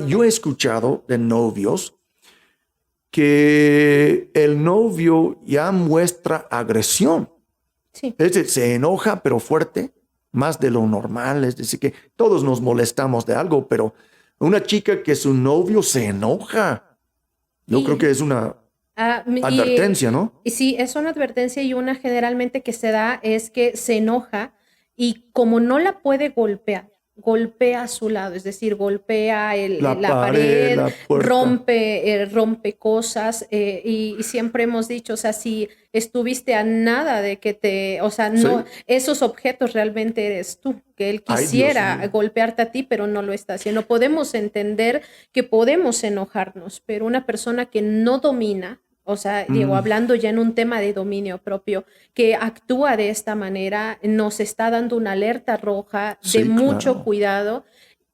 Yo he escuchado de novios que el novio ya muestra agresión. Sí. Es decir, se enoja, pero fuerte, más de lo normal. Es decir, que todos nos molestamos de algo, pero una chica que su novio se enoja, yo creo que es una advertencia, ¿no? Y sí, es una advertencia y una generalmente que se da es que se enoja y como no la puede golpear, golpea a su lado, es decir, golpea la pared, rompe cosas y siempre hemos dicho, o sea, si estuviste a nada de que no, esos objetos realmente eres tú, que él quisiera golpearte a ti, pero no lo está haciendo. Podemos entender que podemos enojarnos, pero una persona que no domina, o sea, Diego, hablando ya en un tema de dominio propio, que actúa de esta manera, nos está dando una alerta roja de mucho cuidado.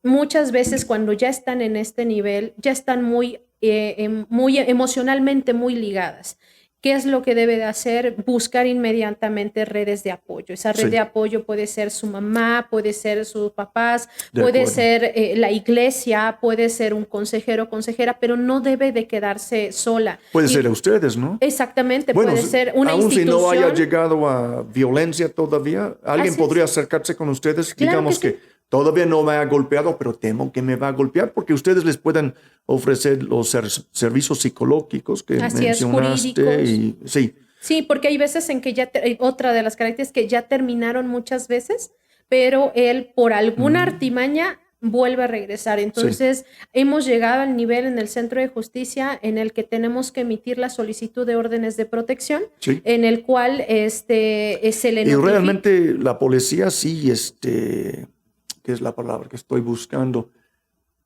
Muchas veces cuando ya están en este nivel, ya están muy emocionalmente muy ligadas. ¿Qué es lo que debe de hacer? Buscar inmediatamente redes de apoyo. Esa red de apoyo puede ser su mamá, puede ser sus papás, puede ser la iglesia, puede ser un consejero o consejera, pero no debe de quedarse sola. Puede ser ustedes, ¿no? Exactamente, puede ser una institución. Aún si no haya llegado a violencia todavía, alguien podría acercarse con ustedes, digamos que todavía no me ha golpeado, pero temo que me va a golpear porque ustedes les pueden ofrecer los servicios psicológicos que mencionaste. Sí, porque hay veces en que otra de las características es que ya terminaron muchas veces, pero él por alguna artimaña vuelve a regresar. Entonces, hemos llegado al nivel en el Centro de Justicia en el que tenemos que emitir la solicitud de órdenes de protección, en el cual se le notifica. Y realmente la policía ¿qué es la palabra que estoy buscando?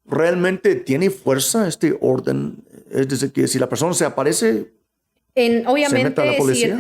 ¿Realmente tiene fuerza este orden? Es decir, que si la persona se aparece, obviamente,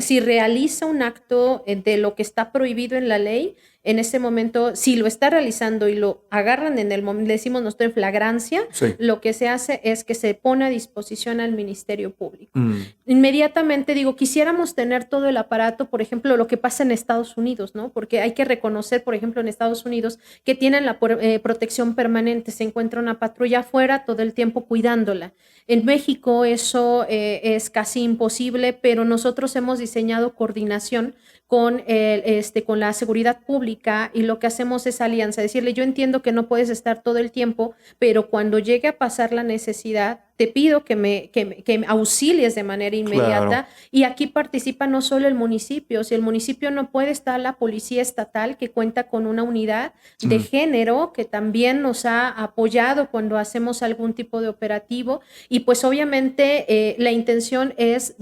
si realiza un acto de lo que está prohibido en la ley, en ese momento, si lo está realizando y lo agarran en el momento, le decimos nosotros en flagrancia, lo que se hace es que se pone a disposición al Ministerio Público. Inmediatamente digo, quisiéramos tener todo el aparato, por ejemplo, lo que pasa en Estados Unidos, ¿no? Porque hay que reconocer, por ejemplo, en Estados Unidos que tienen la protección permanente, se encuentra una patrulla afuera todo el tiempo cuidándola. En México eso es casi imposible, pero nosotros hemos diseñado coordinación con la seguridad pública y lo que hacemos es alianza, decirle, yo entiendo que no puedes estar todo el tiempo, pero cuando llegue a pasar la necesidad, te pido que me auxilies de manera inmediata. Claro. Y aquí participa no solo el municipio, si el municipio no puede, está la policía estatal que cuenta con una unidad de género que también nos ha apoyado cuando hacemos algún tipo de operativo y pues obviamente la intención es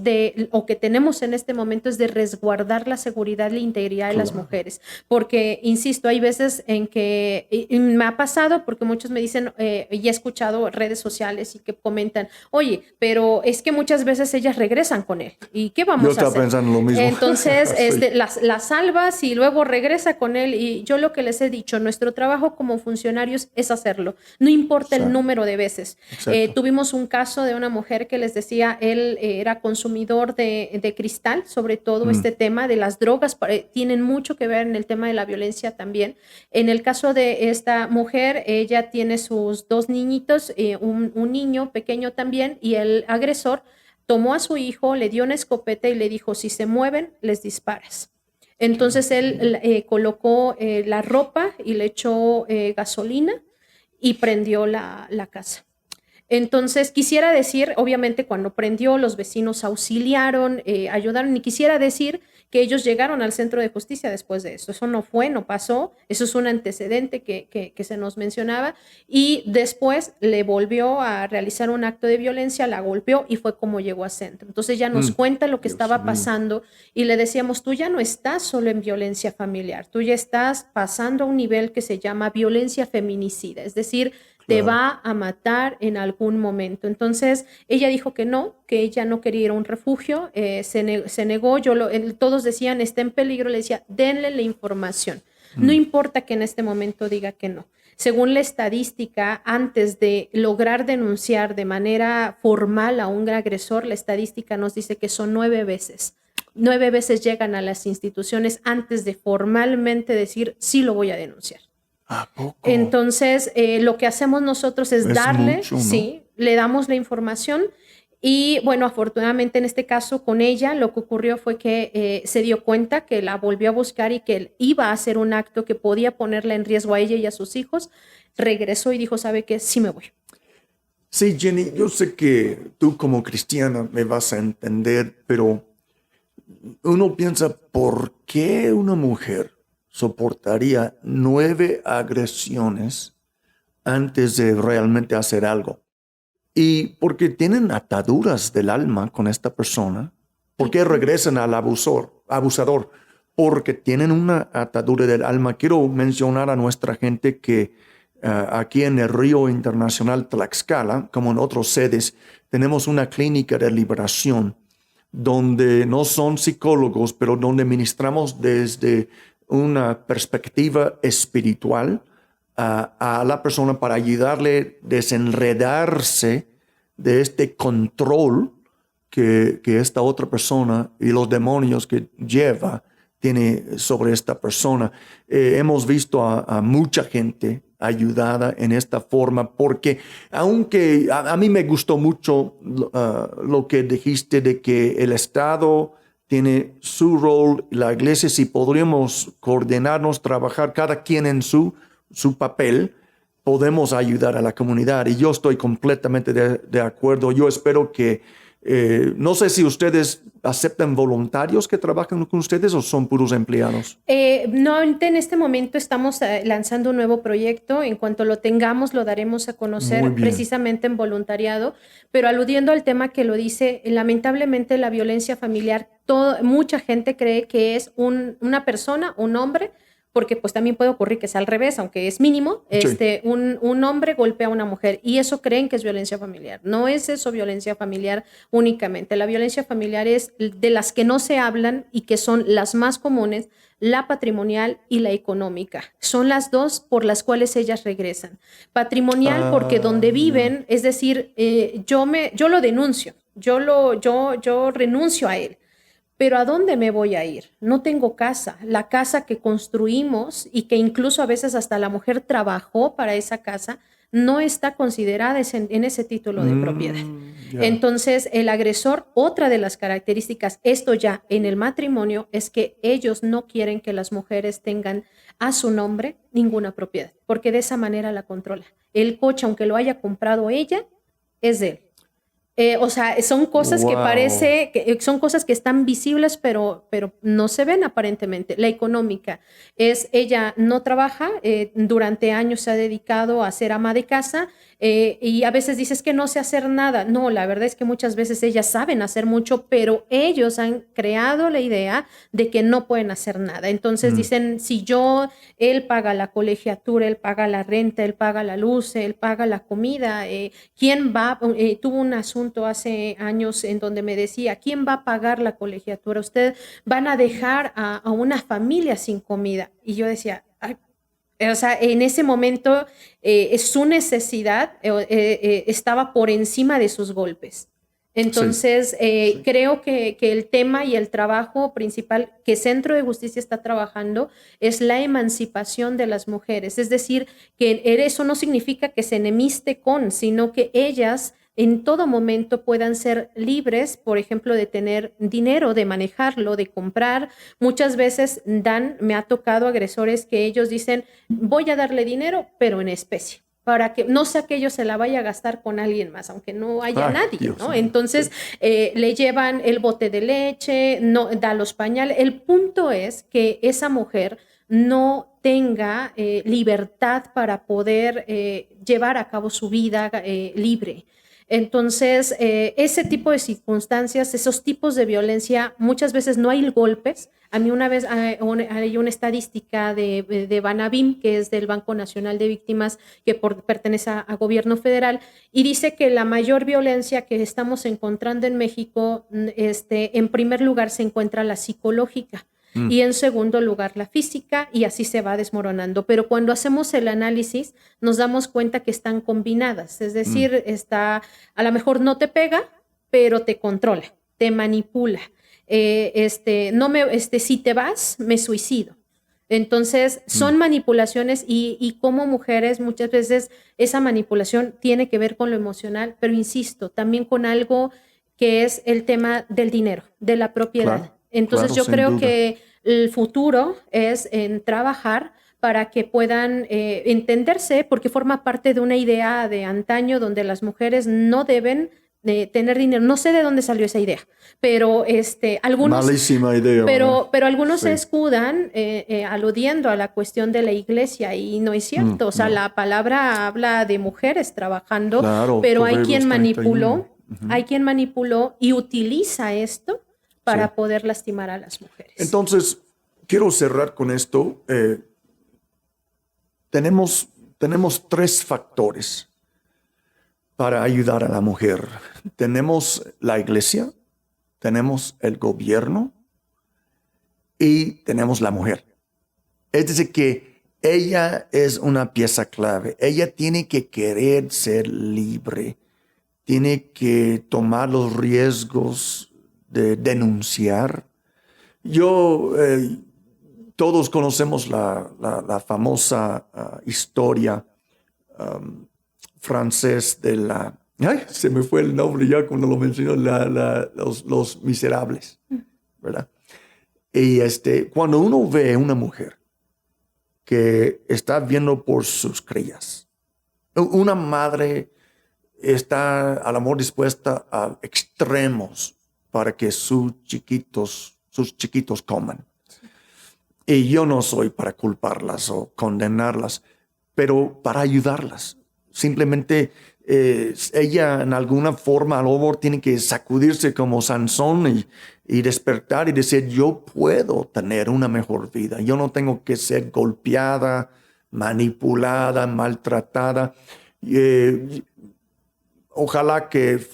o que tenemos en este momento es de resguardar la seguridad y la integridad de las mujeres, porque insisto, hay veces en que y me ha pasado porque muchos me dicen y he escuchado redes sociales y que comentan, oye, pero es que muchas veces ellas regresan con él. ¿Y qué vamos a hacer? Yo estaba pensando lo mismo. Entonces, sí. La salvas y luego regresa con él. Y yo lo que les he dicho, nuestro trabajo como funcionarios es hacerlo. No importa el número de veces. Tuvimos un caso de una mujer que les decía, él era consumidor de cristal, sobre todo este tema de las drogas. Tienen mucho que ver en el tema de la violencia también. En el caso de esta mujer, ella tiene sus 2 niñitos, un niño pequeño también, y el agresor tomó a su hijo, le dio una escopeta y le dijo, si se mueven, les disparas. Entonces él colocó la ropa y le echó gasolina y prendió la casa. Entonces quisiera decir, obviamente cuando prendió, los vecinos auxiliaron, ayudaron, y quisiera decir que ellos llegaron al centro de justicia después de eso. Eso no pasó, eso es un antecedente que se nos mencionaba, y después le volvió a realizar un acto de violencia, la golpeó y fue como llegó a centro. Entonces ella nos cuenta lo que estaba pasando y le decíamos, tú ya no estás solo en violencia familiar, tú ya estás pasando a un nivel que se llama violencia feminicida, es decir, te va a matar en algún momento. Entonces, ella dijo que ella no quería ir a un refugio, se negó, todos decían, está en peligro, le decía, denle la información. No importa que en este momento diga que no. Según la estadística, antes de lograr denunciar de manera formal a un agresor, la estadística nos dice que son 9 veces. 9 veces llegan a las instituciones antes de formalmente decir, sí lo voy a denunciar. ¿A poco? Entonces, lo que hacemos nosotros es darle, mucho, ¿no? Sí, le damos la información y bueno, afortunadamente en este caso con ella lo que ocurrió fue que se dio cuenta que la volvió a buscar y que él iba a hacer un acto que podía ponerla en riesgo a ella y a sus hijos. Regresó y dijo, ¿sabe qué? Sí me voy. Sí, Jenny, yo sé que tú como cristiana me vas a entender, pero uno piensa, ¿por qué una mujer soportaría 9 agresiones antes de realmente hacer algo? Y porque tienen ataduras del alma con esta persona. ¿Por qué regresan al abusador? Porque tienen una atadura del alma. Quiero mencionar a nuestra gente que aquí en el Río Internacional Tlaxcala, como en otras sedes, tenemos una clínica de liberación donde no son psicólogos, pero donde ministramos desde una perspectiva espiritual a la persona para ayudarle a desenredarse de este control que esta otra persona y los demonios que lleva tiene sobre esta persona. Hemos visto a mucha gente ayudada en esta forma, porque aunque a mí me gustó mucho lo que dijiste de que el Estado tiene su rol, la iglesia, si podríamos coordinarnos, trabajar cada quien en su papel, podemos ayudar a la comunidad. Y yo estoy completamente de acuerdo. Yo espero que, no sé si ustedes aceptan voluntarios que trabajan con ustedes o son puros empleados. No, en este momento estamos lanzando un nuevo proyecto. En cuanto lo tengamos, lo daremos a conocer precisamente en voluntariado. Pero aludiendo al tema que lo dice, lamentablemente la violencia familiar, mucha gente cree que es una persona, un hombre, porque pues también puede ocurrir que sea al revés, aunque es mínimo, sí. Un hombre golpea a una mujer y eso creen que es violencia familiar. No es eso violencia familiar únicamente. La violencia familiar es de las que no se hablan y que son las más comunes, la patrimonial y la económica. Son las dos por las cuales ellas regresan. Patrimonial porque donde viven, es decir, yo lo denuncio, yo renuncio a él. Pero ¿a dónde me voy a ir? No tengo casa. La casa que construimos y que incluso a veces hasta la mujer trabajó para esa casa, no está considerada en ese título de propiedad. Yeah. Entonces, el agresor, otra de las características, esto ya en el matrimonio, es que ellos no quieren que las mujeres tengan a su nombre ninguna propiedad, porque de esa manera la controla. El coche, aunque lo haya comprado ella, es de él. O sea, son cosas que parece, son cosas que están visibles, pero no se ven aparentemente. La económica es, ella no trabaja, durante años se ha dedicado a ser ama de casa, y a veces dices que no sé hacer nada. No, la verdad es que muchas veces ellas saben hacer mucho, pero ellos han creado la idea de que no pueden hacer nada. Entonces dicen, si él paga la colegiatura, él paga la renta, él paga la luz, él paga la comida, ¿quién va? Tuvo un asunto hace años en donde me decía, ¿quién va a pagar la colegiatura? Ustedes van a dejar a una familia sin comida. Y yo decía, ay, o sea, en ese momento su necesidad estaba por encima de sus golpes. Entonces, sí. Creo que el tema y el trabajo principal que Centro de Justicia está trabajando es la emancipación de las mujeres. Es decir, que eso no significa que se enemiste con, sino que ellas en todo momento puedan ser libres, por ejemplo, de tener dinero, de manejarlo, de comprar. Muchas veces me ha tocado agresores que ellos dicen, voy a darle dinero, pero en especie, para que no sea que ellos se la vaya a gastar con alguien más, aunque no haya nadie, Dios, ¿no? Entonces, sí. Le llevan el bote de leche, no da los pañales. El punto es que esa mujer no tenga libertad para poder llevar a cabo su vida libre. Entonces, ese tipo de circunstancias, esos tipos de violencia, muchas veces no hay golpes. A mí una vez hay una estadística de Banabim, que es del Banco Nacional de Víctimas, que pertenece a gobierno federal, y dice que la mayor violencia que estamos encontrando en México, en primer lugar se encuentra la psicológica. Y en segundo lugar la física, y así se va desmoronando. Pero cuando hacemos el análisis nos damos cuenta que están combinadas, es decir, a lo mejor no te pega, pero te controla, te manipula. Si te vas, me suicido. Entonces son manipulaciones y como mujeres muchas veces esa manipulación tiene que ver con lo emocional, pero insisto, también con algo que es el tema del dinero, de la propiedad. Claro. Entonces yo creo que el futuro es en trabajar para que puedan entenderse, porque forma parte de una idea de antaño donde las mujeres no deben tener dinero. No sé de dónde salió esa idea, pero algunos... Malísima idea. Pero algunos se escudan aludiendo a la cuestión de la iglesia y no es cierto. O sea, la palabra habla de mujeres trabajando, claro, pero hay quien manipuló, hay quien manipuló y utiliza esto para poder lastimar a las mujeres. Entonces, quiero cerrar con esto. Tenemos 3 factores para ayudar a la mujer. Tenemos la iglesia, tenemos el gobierno y tenemos la mujer. Es decir, que ella es una pieza clave. Ella tiene que querer ser libre, tiene que tomar los riesgos de denunciar. Todos conocemos la famosa historia francés de se me fue el nombre ya cuando lo mencionó, los miserables, ¿verdad? Y cuando uno ve a una mujer que está viendo por sus crías, una madre está a lo mejor dispuesta a extremos para que sus chiquitos coman. Y yo no soy para culparlas o condenarlas, pero para ayudarlas. Simplemente ella en alguna forma a lo mejor tiene que sacudirse como Sansón y despertar y decir, yo puedo tener una mejor vida. Yo no tengo que ser golpeada, manipulada, maltratada. Ojalá que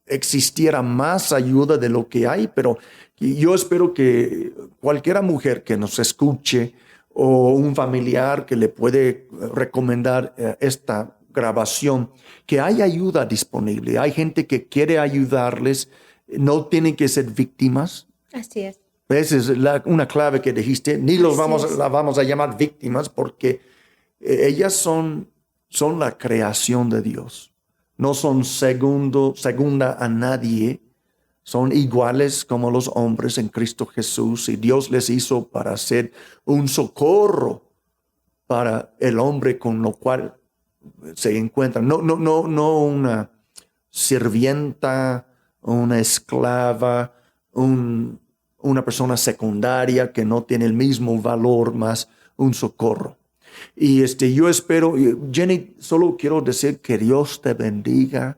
existiera más ayuda de lo que hay, pero Y yo espero que cualquiera mujer que nos escuche o un familiar que le puede recomendar esta grabación, que hay ayuda disponible. Hay gente que quiere ayudarles, no tienen que ser víctimas. Así es. Esa es una clave que dijiste, ni las vamos a llamar víctimas porque ellas son la creación de Dios. No son segunda a nadie. Son iguales como los hombres en Cristo Jesús y Dios les hizo para ser un socorro para el hombre con lo cual se encuentran. No una sirvienta, una esclava, una persona secundaria que no tiene el mismo valor, más un socorro. Y yo espero, Jenny, solo quiero decir que Dios te bendiga.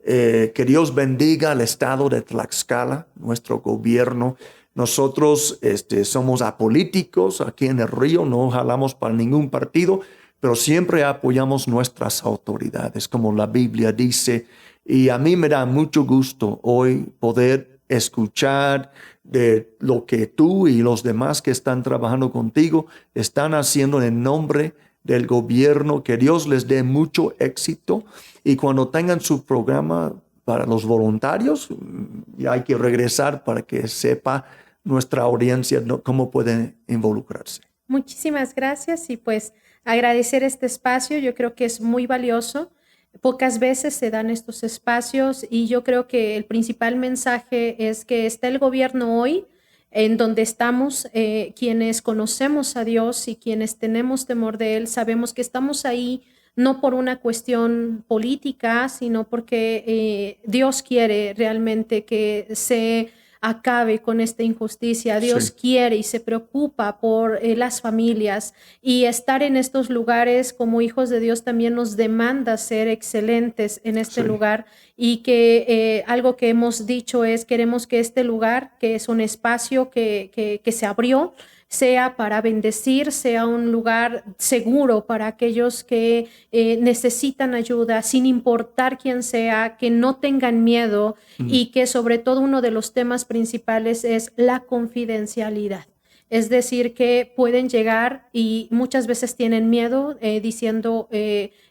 Que Dios bendiga al estado de Tlaxcala, nuestro gobierno. Nosotros somos apolíticos aquí en el Río, no jalamos para ningún partido, pero siempre apoyamos nuestras autoridades, como la Biblia dice. Y a mí me da mucho gusto hoy poder escuchar de lo que tú y los demás que están trabajando contigo están haciendo en nombre del gobierno. Que Dios les dé mucho éxito y cuando tengan su programa para los voluntarios, ya hay que regresar para que sepa nuestra audiencia cómo pueden involucrarse. Muchísimas gracias y pues agradecer este espacio. Yo creo que es muy valioso. Pocas veces se dan estos espacios y yo creo que el principal mensaje es que está el gobierno hoy en donde estamos, quienes conocemos a Dios y quienes tenemos temor de Él, sabemos que estamos ahí no por una cuestión política, sino porque Dios quiere realmente que se acabe con esta injusticia. Dios quiere y se preocupa por las familias, y estar en estos lugares como hijos de Dios también nos demanda ser excelentes en este lugar, y que algo que hemos dicho es queremos que este lugar, que es un espacio que se abrió, sea para bendecir, sea un lugar seguro para aquellos que necesitan ayuda, sin importar quién sea, que no tengan miedo y que sobre todo uno de los temas principales es la confidencialidad. Es decir, que pueden llegar y muchas veces tienen miedo diciendo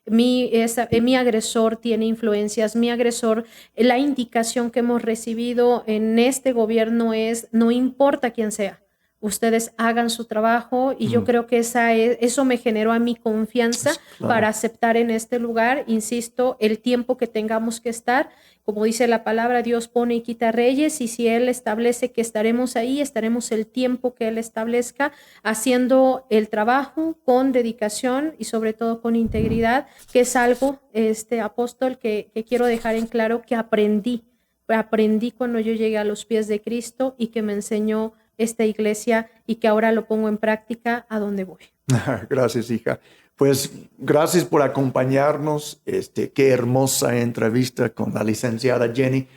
mi agresor tiene influencias, mi agresor, la indicación que hemos recibido en este gobierno es no importa quién sea. Ustedes hagan su trabajo y yo creo que eso me generó a mí confianza para aceptar en este lugar. Insisto, el tiempo que tengamos que estar, como dice la palabra, Dios pone y quita reyes, y si Él establece que estaremos ahí, estaremos el tiempo que Él establezca haciendo el trabajo con dedicación y sobre todo con integridad, que es algo, apóstol, que quiero dejar en claro que aprendí cuando yo llegué a los pies de Cristo y que me enseñó esta iglesia y que ahora lo pongo en práctica a donde voy. Gracias, hija. Pues gracias por acompañarnos. Qué hermosa entrevista con la licenciada Jenny.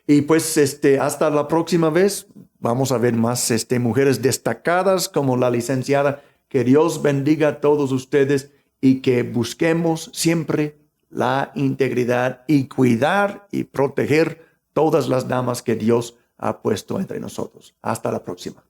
Y pues hasta la próxima vez. Vamos a ver más mujeres destacadas como la licenciada. Que Dios bendiga a todos ustedes y que busquemos siempre la integridad y cuidar y proteger todas las damas que Dios ha puesto entre nosotros. Hasta la próxima.